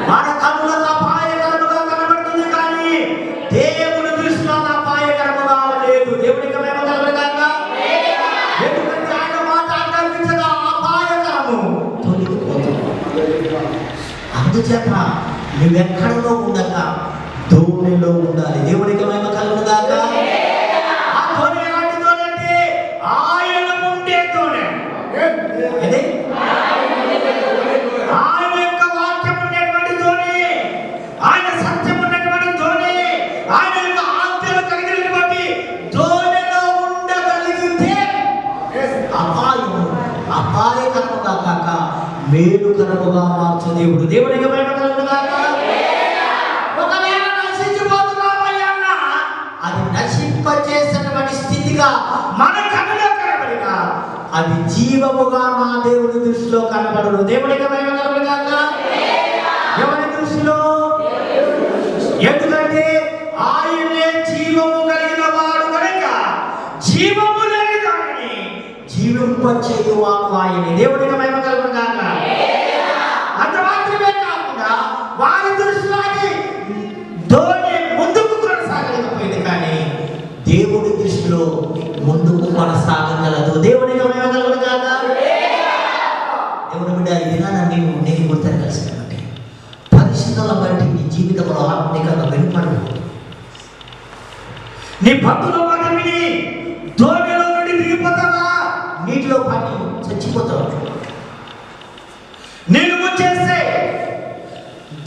మన కన్నులకు అపాయకరముగా కనబడుతుంది కానీ దేవుని దృష్టిలో అపాయకరముగా లేదు. దేవునికి మహిమ కలుగును గాక. ఎందుకంటే ఆయన మాట ఆజ్ఞాపించగా అపాయకరము తొలగిపోతుంది. అందుచేత నువ్వెక్కడలో ఉండక దోణిలో ఉండాలి. దేవునికి మహిమ కలుగును గాక. ఆ దోణి ఎలాంటి దోణి అంటే ఆయన ఉండే దోణి. ఆయన యొక్క వాక్యం ఉండేటువంటి దోణి, ఆయన సత్యం ఉన్నటువంటి దోణి, ఆయన యొక్క ఆజ్ఞలు కలిగినటువంటి దోణిలో ఉండగలిగితే అపాయకరముగా కాక మేలుకరముగా మార్చు దేవుడు. దేవునికి మహిమ కలుగును గాక. ఒకవేళ నశించిపోతున్నామయ్యన్నా అది నశింపచేసినటువంటి స్థితిగా మన కన్నులో కనబడినా అది జీవముగా మా దేవుని దృష్టిలో కనబడును. దేవునికి మహిమ కలుగును గాక. ఎవరి దృష్టిలో? ఎందుకంటే ఆయనే జీవము కలిగిన వాడు కనుక జీవము లేని దానిని జీవింపచేయువాడు ఆయనే. దేవునికి మహిమ కలుగును గాక. అంత మాత్రమే కాకుండా వారి దృష్టిలోకి దోణి ముందుకు కొనసాగలేకపోయింది కానీ దేవుడి దృష్టిలో ముందుకు కొనసాగగలదు. దేవునికి మహిమ కలుగును గాక. దేవుని బిడ్డ ఈ దినాన నేను గుర్తెరగాల్సినటువంటి పరిస్థితులను బట్టి నీ జీవితంలో ఆత్మీయంగా వెనుపడిపోతుంది. నీ భక్తుల మాట విని దోణిలో నుండి దిగిపోతావా? నీటిలో పడి చచ్చిపోతావు. నేను ముంచేస్తే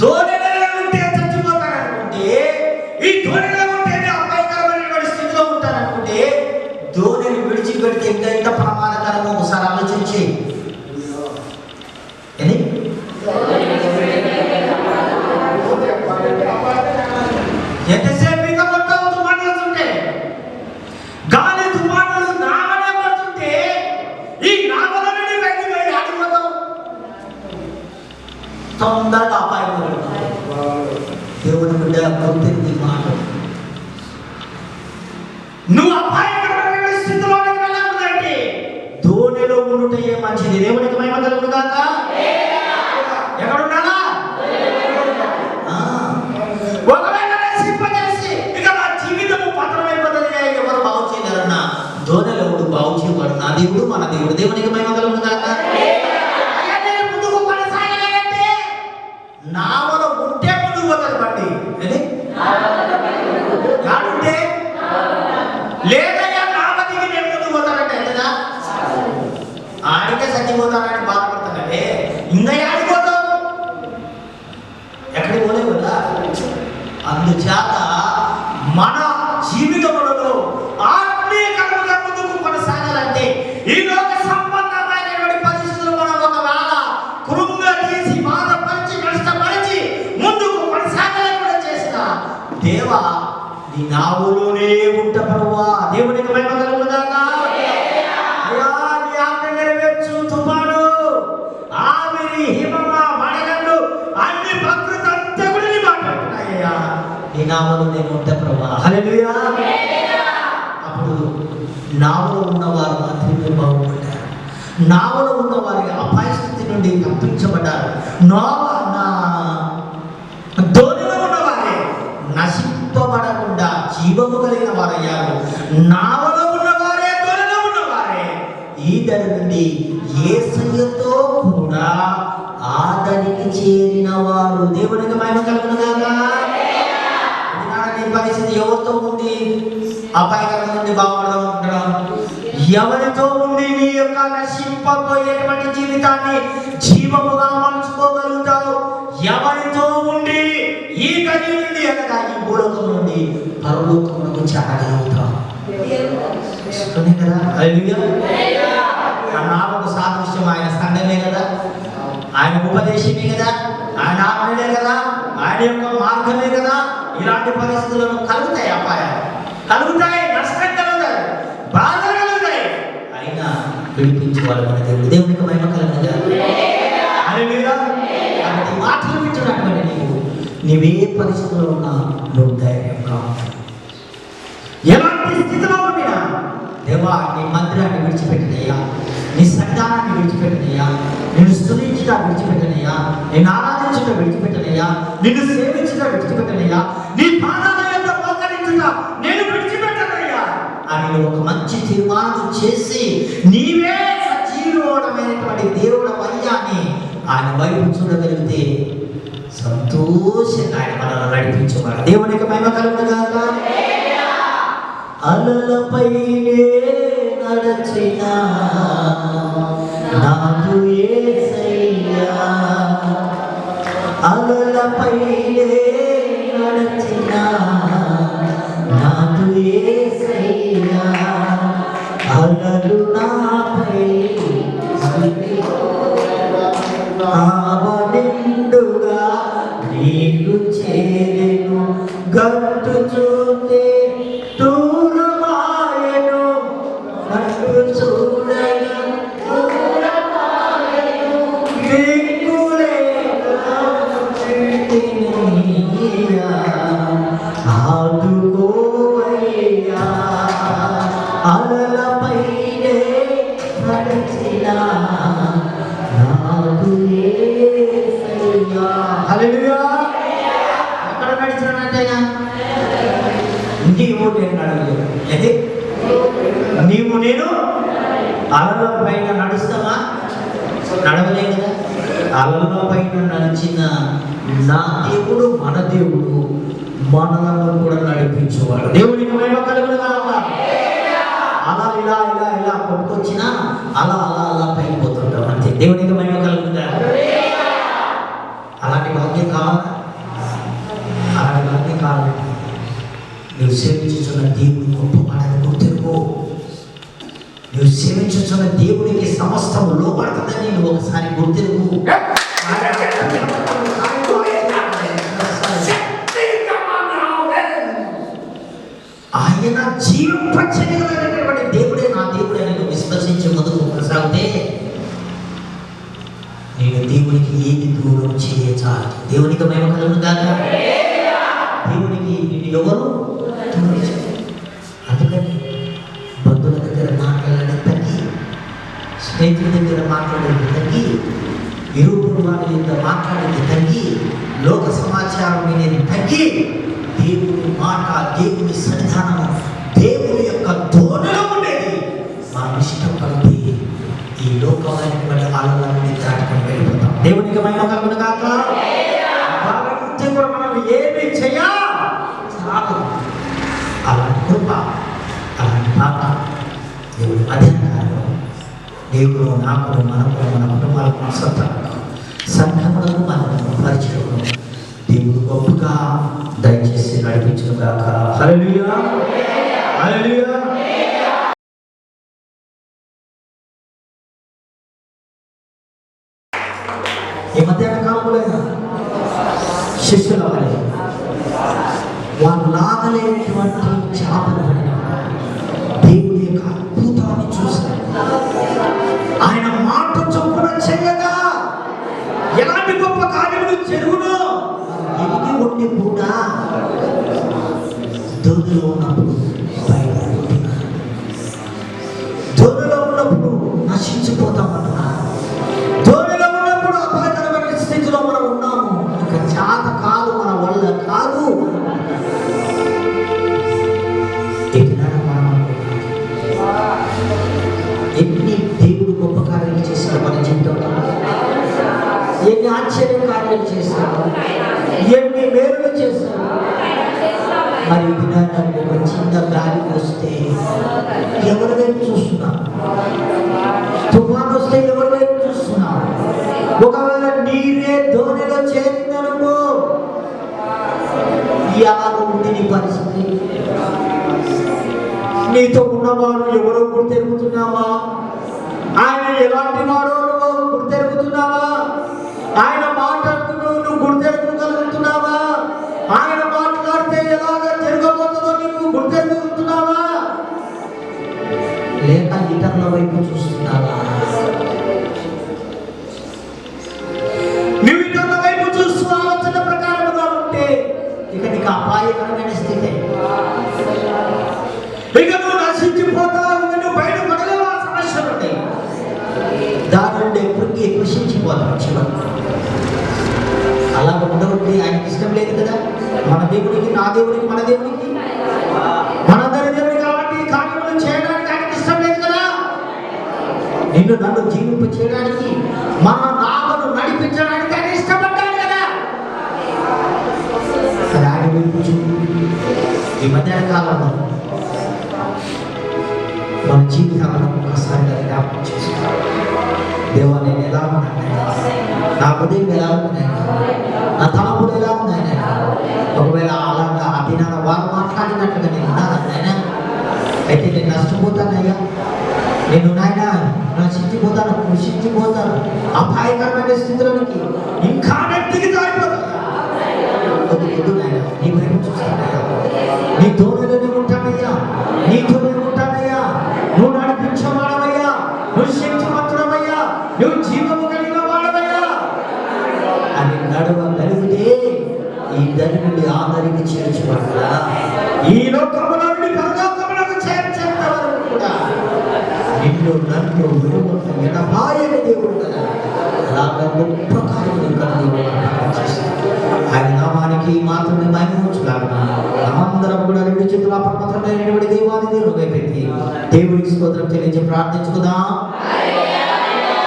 దోణిలో ఉంటే చచ్చిపోతాననుకుంటే, ఈ దోణిలో ఉంటేనే అపాయకరమైన స్థితిలో ఉంటాననుకుంటే దోణిని విడిచిపెడితే ఇంకా ఎంత ప్రమాదకరమో ఒకసారి ఆలోచించి. ఎంతసేపు గుర్తింది మాట. నువ్వు అపాయకరమైన స్థితిలోకి వెళ్ళాలంటే ధోనిలో ఉండుటయే మంచిది. దేవునికి మహిమ కలుగును గాక. ఎక్కడ ఉండాలా? ఒకవేళ నశింపజేసి ఇక నా జీవితము పతనమైపోతుంది, ఎవరు బాగు చేయలేరన్నా ధోనిలో ఉండు బాగు చేయబడు. నా దేవుడు మన దేవుడు. దేవునికి మహిమ కలుగును గాక. ముందుకు కొనసాగలేదంటే నావలో ఉంటే ముందుకు పోతారు బండి. నాడుంటే లేదయ్యా నామదికి నేను ముందుకు పోతానంటే ఎంతదా ఆడికే చచ్చిపోతానని బాధపడతానంటే ఇంకా ఆడిపోతావు, ఎక్కడికి పోలేవు కదా. అందుచేత మన జీవితములలో ఆత్మీయంగా ముందుకు కొనసాగాలంటే ఈ లోక సంబంధమైనటువంటి పరిస్థితులు మనం ఒకవేళ కృంగదీసి బాధపరిచి నష్టపరిచి ముందుకు కొనసాగలేకుండా చేసిన దేవా నీ నావులోనే ఉంట ప్రభువా. దేవునికి మహిమ కలుగును గాక. అయ్యా నీ ఆజ్ఞ నెరవేర్చు. తుఫాను, ఆవిరి, హిమమ, వడగండ్లు అన్ని ప్రకృతి అంతా కూడా నీ మాట వింటున్నాయ్యా. నీ నావులో నేను ఉంట ప్రభువా. హల్లెలూయా. అప్పుడు నావలో ఉన్నవారు మాత్రమే బాగుపడ్డారు. నావలో ఉన్న వారి అపాయ స్థితి నుండి తప్పించబడ్డారు. ధోనిలో ఉన్నవారే నశింపబడకుండా జీవము కలిగిన వారయ్యారు. నావలో ఉన్నవారే ధోనిలో ఉన్నవారే ఈదరి నుండి యేసయ్యతో కూడా ఆదరికి చేరిన వారు. దేవునికి మహిమ కలుగును గాక. నీ పరిస్థితి ఎవరితో ఉంది? అపాయకరం నుండి బాగుపడదాం అనుకుంటున్నాం. ఎవరితో ఉండి నీ యొక్క నశింపబోయేటువంటి జీవితాన్ని జీవముగా మలుచుకోగలుగుతావు? ఎవరితో ఉండి ఈ గది నుండి అనగా ఈ భూలోకం నుండి పరలోకమునకు చేరగలుగుతావు? కదా. ఆ నామకు సాదృశ్యం ఆయన సంఘమే కదా, ఆయన ఉపదేశమే కదా, ఆయన ఆజ్ఞలే కదా, ఆయన యొక్క మార్గమే కదా. ఇలాంటి పరిస్థితులను కలుగుతాయి, అపాయాలు కలుగుతాయి, నష్టం కలుగుతాయి, బాధలు కలుగుతాయి. అయినా విడిపించేవాడు మన దేవుడు. దేవునికి మహిమ కలుగును గాక. హల్లెలూయా. అలాంటి మాటలు వింటున్నటువంటి నీవే పరిస్థితుల్లో ఉన్నా నువ్వు ధైర్యంగా ఉంటావు. ఎలాంటి స్థితిలో ఉండినా దేవా నీ మందిరాన్ని విడిచిపెట్టినయ్యా, నీ సన్నిధానాన్ని విడిచిపెట్టినయ్యా, నిన్ను స్తుతించుట విడిచిపెట్టనయ్యా, నిన్ను ఆరాధించుట విడిచిపెట్టనయ్యా, నిన్ను సేవించుట విడిచిపెట్టనయ్యా, నీ పాదాల యొద్ద మోకరించుట నేను విడిచిపెట్టనయ్యా అని ఒక మంచి తీర్మానం చేసి నీవే సజీవమైనటువంటి దేవుడు అయ్యా అని ఆయన వైపు చూడగలిగితే సంతోషంగా ఆయన మనల్ని నడిపించేవాడు. దేవునికి మహిమ కలుగును గాక. అలలపైనే నడచిన నాదు యేసయ్యా, అలలపైనే నడచిన నాదు యేసయ్యా, అలలు నాపై ఆవనిండుగా నీళ్లు చేరెను, గట్టు చూస్తే దూరమాయను, గట్టు చూడగా దిక్కులేక ఆదుకోవయ్యా, అలలపైనే నడిచిన నాదు యేసయ్యా. హల్లెలూయా. ఎక్కడ నడిచినట్టేనా? నీవు నేను నడవలేదు. అయితే నీవు నేను అలల పైన నడుస్తావా? నడవలే కదా. అలల పైన నడిచిన నా దేవుడు మన దేవుడు మనలను కూడా నడిపించేవాడు. దేవునికి మహిమ కలుగును గాక. అలా ఇలా ఇలా ఇలా కొట్టుకొచ్చినా అలా అలా అలా పైకి పోతుంటాం అంతే. దేవునికి మహిమ కలుగును గాక. అలాంటి భాగ్యం కావాలా? అలాంటి భాగ్యం కావాలి. నువ్వు సేవించుతున్న దేవుడు గొప్పవాడని గుర్తిరుకో. నువ్వు సేవించుతున్న దేవుడికి సమస్తం లోపడుతుందని నువ్వు ఒకసారి గుర్తిరుకు. ఆయన జీవింపచేయగలిగినటువంటి దేవుడే నా దేవుడే అని నువ్వు విశ్వసించి ముందుకు కొనసాగితే నేను దేవునికి ఏది దూరం చేయచాలి. దేవునికి మహిమ కలుగును గాక. దేవునికి ఎవరు అందుకని బంధువుల దగ్గర మాట్లాడడం తగ్గి, స్నేహితుల దగ్గర మాట్లాడేది తగ్గి, ఇరువురు వారి దగ్గర మాట్లాడేది తగ్గి, లోక సమాచారం వినేది తగ్గి, దేవుని మాట, దేవుని సన్నిధానము, దేవుని యొక్క ధోరణిలో ఉండేది మనం ఇష్టపడితే ఈ లోకమైనటువంటి ఆలోచనని దాటుకొని వెళ్ళిపోతాం. దేవునికి మహిమ కలుగును గాక. భగవంతుడు కూడా మనం ఏమి చేయాలి అలాంటి కృప, అలాంటి పాప దేవుడు అధికారులు దేవుడు నాకు మనకు మన కుటుంబాలకు సొంతంగా సంఘములకు మనకు పరిచయం దేవుడు గొప్పగా దయచేసి నడిపించును గాక. హల్లెలూయా, హల్లెలూయా. ఈ మధ్యాహ్న కాలంలో శిష్యుల వలె వారు లాగలేనటువంటి చేపలు దేవుడి యొక్క అద్భుతాన్ని చూశారు. ఆయన మాట చొప్పున చేయగా ఎలాంటి గొప్ప కార్యములు జరుగునో ఎదిగి ఉండి కూడా దొరలో ఉన్నప్పుడు దొరలో ఉన్నప్పుడు నశించిపోతామన్నా, దొరలో ఉన్నప్పుడు అపాయకరమైన స్థితిలో మనం ఉన్నాము. ఇక చేత కాదు, మన వల్ల కాదు. ఎన్ని దేవుడు గొప్ప కార్యాలు చేశాడు మన జీవితంలో, ఎన్ని ఆశ్చర్య కార్యాలు చేశాడు, ఎన్ని మేలులు చేశాడు. మరి విధానం ఒక చిన్న గాలి వస్తే ఎవరి వైపు చూస్తున్నాం? తుఫాను వస్తే ఎవరి వైపు చూస్తున్నాం? ఒకవేళ నీరే ధోనిలో చేరిందనుకో ఎలా ఉంది నీ పరిస్థితి? నీతో ఉన్నవాడు ఎవరో గుర్తెరుగుతున్నావా? ఆయన ఎలాంటి వాడో నువ్వు గుర్తెరుగుతున్నావా? ఆయన మాట్లాడుతూ నువ్వు గుర్తెరుగుగలుగుతున్నావా? ఆయన మాట్లాడితే ఎలాగ తిరగబోతుందో నీకు గుర్తెరుగుతున్నావా? లేక ఇతరుల వైపు చూస్తున్నావా? నువ్వు ఇతరుల వైపు చూస్తూ ఆలోచన ప్రకారంగా ఉంటే ఇక నీకు అపాయకరమైన స్థితి. ఇక నువ్వు నశించిపోతావు, నువ్వు బయటపడలేవు ఆ సమస్య నుండి. దాని నుండి ఎప్పటికీ కృషించిపోతావు చివరి. అలా ఉండవద్దు, ఆయనకి ఇష్టం లేదు కదా. మన దేవుడికి, నా దేవుడికి, మన దేవుడికి, మనందరి దేవుడికి కాబట్టి కార్యములు చేయడానికి ఆయనకి ఇష్టం లేదు కదా. నిన్ను నన్ను జీవింప చేయడానికి, మన నామను నడిపించడానికి ఆయన ఇష్టపడ్డాడు కదా. ఆయన వినిపించు. ఈ మధ్యాహ్న కాలంలో మన జీవితాలను ఒకసారి జ్ఞాపకం చేసుకోవాలి. దేవా, నేను ఎలా ఉన్నాను? నా హృదయం ఎలా ఉంది? నా తలపుడు ఎలా ఉంది? ఒకవేళ అలాగా అదినాన వారు మాట్లాడినట్లుగా నేను ఉన్నానైనా అయితే నేను నష్టపోతానయ్యా. నేను నాయన నశించిపోతాను, కృషించిపోతాను, అపాయకరమైన స్థితిలోనికి ఇంకా నెట్టికి దారిపోతాను. నీ వైపు చూస్తానయ్యా, నీ తోడులోనే ఉంటానయ్యా, నీతోనే ఉంటానయ్యా. నువ్వు నడిపించేవాడవయ్యా, నువ్వు శక్తివంతుడవయ్యా, నువ్వు జీవము కలిగిన వాడవయ్యా అని నడవగలిగితే ఈ దరి నుండి ఆ దరికి చేర్చబడతా, ఈ లోకములో నుండి పరలోకములకు చేర్చేంత వరకు కూడా నిన్ను నన్ను విడుదల ఎడబాయని దేవుడు కదా. అలాగా గొప్ప కార్యములు కలిగి ఆయన నామానికి మాత్రమే మహిమొచ్చులాగా మనమందరం కూడా రెండు చేతుల పరమతండ్రైనటువంటి దేవాది దేవుడిగా పెట్టి దేవుడికి స్తోత్రం చెల్లించి ప్రార్థించుకుందాం.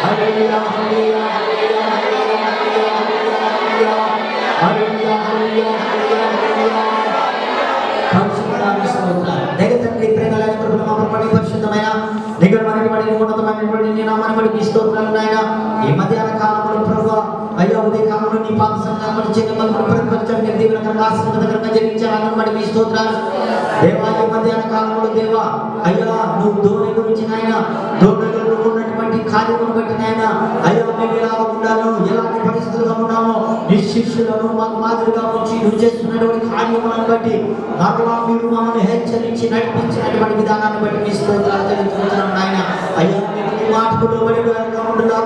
హల్లెలూయా, హల్లెలూయా, హల్లెలూయా, హల్లెలూయా, హల్లెలూయా, హల్లెలూయా, హల్లెలూయా. పరిశుద్ధాత్మ స్తోత్రం. దయతండ్రి ప్రేమలైన కృపణ మాపడి పరిశుద్ధమైన నిగమనమైన ఉన్నతమైనటువంటి నీ నామాన్ని బట్టి స్తోత్రాలు నాయనా. ఈ మధ్యాహ్న కాలంలో ప్రభువా, అయ్యా ఉదయ కాలంలో నీ పాద సంఘాలను చేయమని ప్రతిపక్షాన్ని దీవెనకరంగా ఆశీర్వాదకరంగా జరిగించాలని బట్టి మీ స్తోత్రాలు దేవా. ఈ మధ్యాహ్న కాలంలో దేవా అయ్యా నువ్వు ధోని గురించి నాయన, ధోనిలో నువ్వు ఉన్నటువంటి కార్యమును బట్టి నాయన అయ్యా మేము ఎలా ఉండాలో, ఎలాంటి పరిస్థితులుగా ఉన్నామో నీ శిష్యులను మాకు మాదిరిగా ఉంచి నువ్వు చేస్తున్నటువంటి కార్యములను బట్టి మరలా మీరు మమ్మల్ని హెచ్చరించి నడిపించినటువంటి విధానాన్ని బట్టి మీ స్తోత్రాలు తెలుసుకుంటున్నాం నాయన. అయ్యా నీ మాటకు లోబడి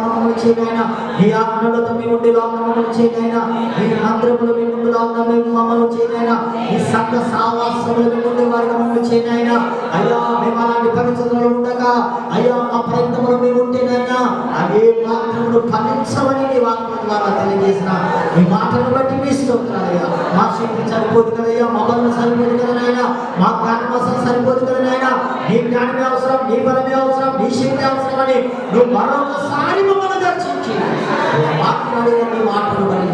మమ్మల్ని చేయనైనా, నీ ఆజ్ఞలతో మేము ఉండి మమ్మల్ని చేయనైనా, నీ మంత్రములు మేము ఉండి మమ్మల్ని చేయనైనా, నీ సంఘ సావాసములకు ముందు వారికి మమ్మల్ని చేయనైనా అయ్యా మేము అలాంటి పరిస్థితుల్లో ఉండగా అయ్యా మా ప్రయత్నంలో మేము ఉంటేనైనా అదే మాత్రములు ఫలించమని నీ వాక్యం ద్వారా తెలియజేసిన ఈ మాటను బట్టి మీ స్తోత్రాలయ్యా. మా శక్తి సరిపోదు కదయ్యా, మా బలం సరిపోదు కదనైనా, మా జ్ఞానం అసలు సరిపోదు కదనైనా. నీ జ్ఞానమే అవసరం, నీ బలమే అవసరం, నీ శక్తి అవసరం అని నువ్వు మరొకసారి మమ్మల్ని దర్శించి మాట్లాడే నీ మాటను బట్టి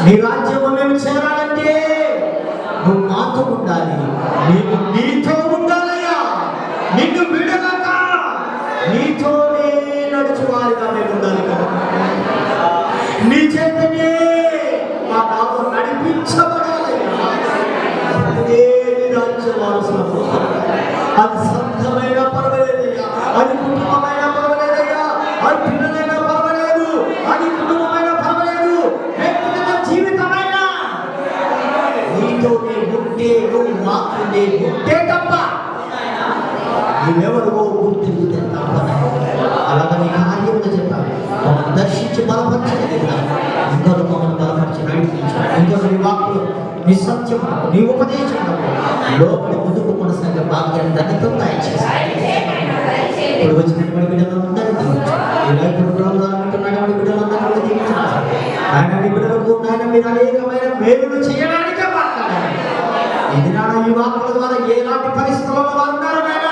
నీ రాజ్యము మేము చేరాలంటే నువ్వు మాతో ఉండాలి, నీవు నీతో ఉండాలయ్యా. నిన్ను విడవక నీతోనే నడుచువారిగా మేము ఉండాలి కదా. నీ చేతనే మా నామం నడిపించబడాలయ్యా. అదే నీ రాజ్యం అవసరం. అది సంఘమైన పర్వాలేదయ్యా, అది కుటుంబమైన పర్వాలేదయ్యా, అది పిల్లలైనా పర్వాలేదు, అది కుటుంబమైన పర్వాలేదు, వ్యక్తిగత జీవితమైనా నీతోనే ఉంటే నువ్వు మాత్రమే ఉంటే తప్ప నువ్వెవరికో గుర్తించితే తప్ప. అలాగని కార్యములు చెప్పాలి. మమ్మల్ని దర్శించి బలపరచలేదు, ఇంకా మమ్మల్ని బలపరిచి నడిపించాలి. ఇంకా నీ వాక్కులు, నీ సత్యం, నీ ఉపదేశం లోపలి ముందుకు కొనసాగే భాగ్యాన్ని ధన్యతను దయచేసి ఇప్పుడు వచ్చినటువంటి బిడ్డలందరినీ ఈ రైతు ప్రోగ్రాంటున్నటువంటి బిడ్డలందరినీ దీవించాలి. ఆయన నీ బిడ్డలకు నాయన మీరు అనేకమైన మేలులు చేయడానికే మాట్లాడాలి. ఇది నాన్న ఈ వాక్కుల ద్వారా ఎలాంటి పరిస్థితుల్లో వారు ఉన్నారు నాయన,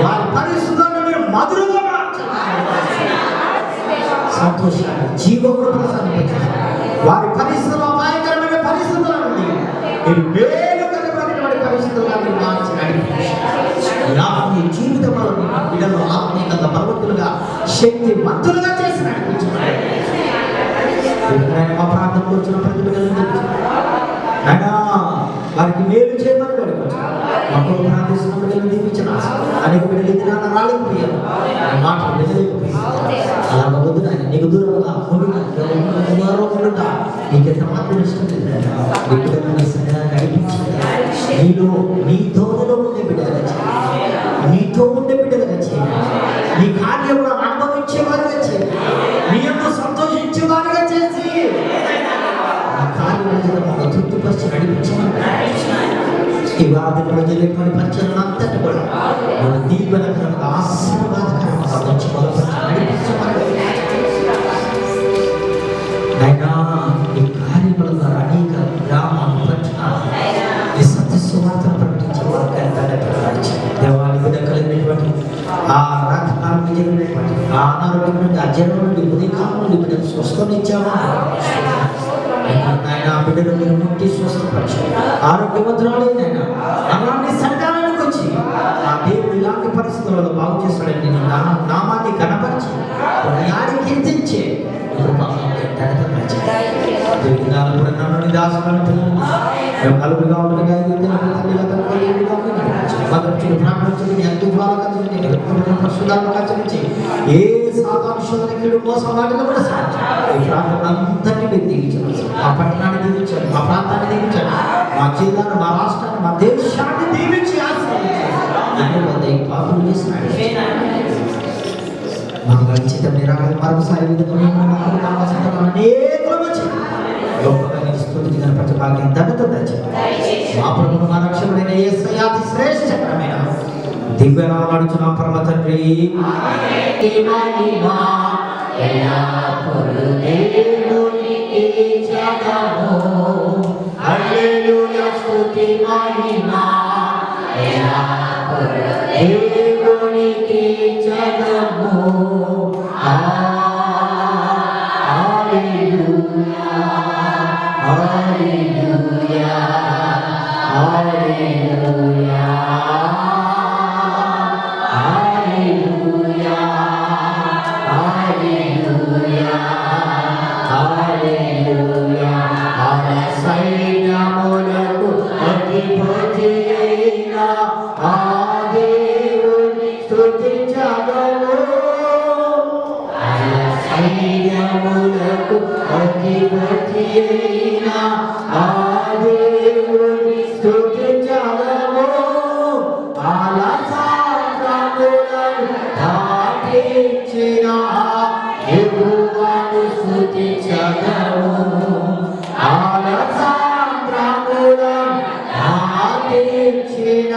వారి పరిస్థితులను మీరు మధురంగా మార్చాలి. సంతోషాన్ని జీవకుడు ప్రసాదించాలి. వారి పరిస్థితులు అపాయకరమైన పరిస్థితుల నుండి మీరు మేలు కలిగినటువంటి పరిస్థితులను మార్చి నడిపించాలి. జీవితంలో బిడ్డలు ఆత్మీయత బలవంతులుగా శక్తివంతులుగా చేసి నడిపించాలి. మా ప్రాంతం వచ్చిన ప్రతి బిడ్డలు అయినా వారికి మేలు చేయమని నడిపించాలి. మాకు ప్రార్థిస్తున్న బిడ్డలు దీపించిన అనేక బిడ్డలు ఇది నాన్న రాలేకపోయారు, మాటలు వినలేకపోయారు. అలా వద్దు నాయన, నీకు దూరంగా ఉండుగా నీకెంత మాత్రం ఇష్టం లేదు. నీ బిడ్డలు నీ సన్నిధాన్ని నడిపించింది. నీలో నీ తోడులో ఉండే బిడ్డలుగా చేయాలి, నీతో ఉండే బిడ్డలుగా చేయాలి, నీ కార్యములను అనుభవించేవారుగా చేయాలి, నీ యొక్క సంతోషించేవారుగా చేసి ఆ కార్యములను తృప్తిపరిచి నడిపించమని ఈ వారి ప్రజలటువంటి పరిచయం అంతటి కూడా మన దీవెనకరంగా ఆశీర్వాదకరంగా మంచి బలపరిచి నడిపించమని అయినా ఈ కార్యముల ద్వారా అనేక గ్రామాలు పట్టణాలు ఈ సత్య సువార్తను ప్రకటించే వారికి దేవాన్ని బిడ్డ కలిగినటువంటి ఆ రాత్రికాలం జరిగినటువంటి ఆ అనారోగ్యం నుండి, ఆ జనం నుండి, ఉదయకాలం నుండి బిడ్డను స్వస్థనిచ్చావా ఆయన ఆ బిడ్డను మీరు ముట్టి స్వస్థపరిచారు. ఆరోగ్యవంతురాలైనా అలాంటి సంతానానికి వచ్చి ఆ దేవుడు ఇలాంటి పరిస్థితులలో బాగు చేస్తాడండి. నామాన్ని గణపరిచి యాడి కీర్తించే దాసులను పిల్లలు నలుగురుగా ఉండగా ఏ సాధారణ మోసం వాటిలో కూడా ఈ ప్రాంతం అంతటినీ మీరు దీవించారు. మా పట్టణాన్ని దీవించారు, మా ప్రాంతాన్ని దీవించారు, మా జిల్లాను, మా రాష్ట్రాన్ని, మా దేశాన్ని దీవించి ఆశీర్వదించారు. ఈ పాపలు చేసినాడు మాకు ఖచ్చితం నిరాకరణ మరొకసారి భాగ్యం దండతో తెచ్చారు. మా ప్రభువు మా రక్షకుడైన యేసయ్య అతి శ్రేష్టకరమైన దివ్యనామమున పరమ తండ్రి హల్లెలూయా స్తుతి మహిమ దేవునికి జగము హల్లెలూయా హల్లెలూయా హల్లెలూయా హల్లెలూయా హల్లెలూయా హల్లెలూయా సైన్యములకు అధిపతి అయిన ఆ దేవుని స్తుతించగలము. సైన్యములకు అధిపతి అయిన ఆ దేవుని స్తుతించగలము. అలసాంద్రములను దాటించిన యెహోవాను స్తుతించగలము. కలిగిన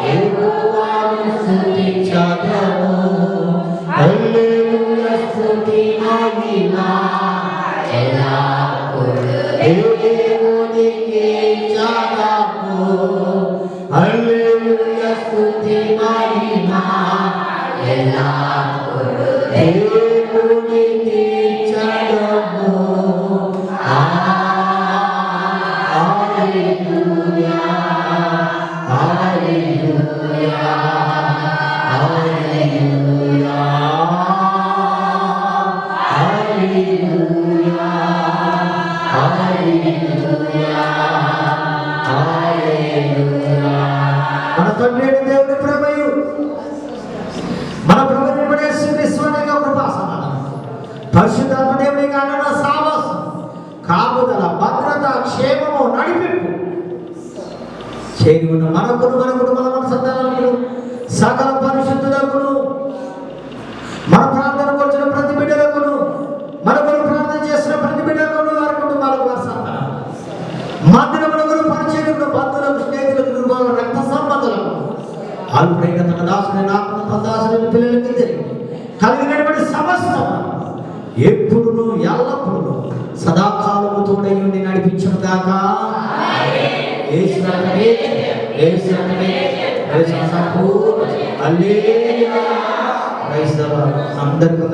యెహోవాను స్తుతించదము. హల్లెలూయా స్తుతి మహిమ ఎల్లప్పుడూ దేవునికి చెందును. హల్లెలూయా స్తుతి మహిమ ఎల్లప్పుడూ దేవునికి చెందును. హల్లెలూయా హల్లెలూయా హల్లెలూయా హల్లెలూయా హల్లెలూయా హల్లెలూయా. మన తండ్రి దేవుని ప్రభువు మన ప్రభువుని పడేసి విశ్వానిక కృపా సమాధానం పరిశుద్ధాత్మ దేవుని గాన సావాసం కాపుదల భద్రత క్షేమము నడిపింపు చేరి ఉన్న మనకును మన కుటుంబాల మన సంతానాలకు సకల పరిశుద్ధులకును మన ప్రార్థన వచ్చిన ప్రతి బిడ్డలకును మన కొరకు ప్రార్థన చేసిన ప్రతి బిడ్డలకును వారి కుటుంబాలకు వారి సంతానం మందిరములకు పరిచయములకు బంధువులకు స్నేహితులకు నిర్మల రక్త సంబంధులకు అల్పైన తన దాసుని ఆత్మ తన దాసుని పిల్లలకి కలిగినటువంటి సమస్తం ఎప్పుడును ఎల్లప్పుడూ సదాకాలము తోడై ఉండి నడిపించును గాక. అందరికీ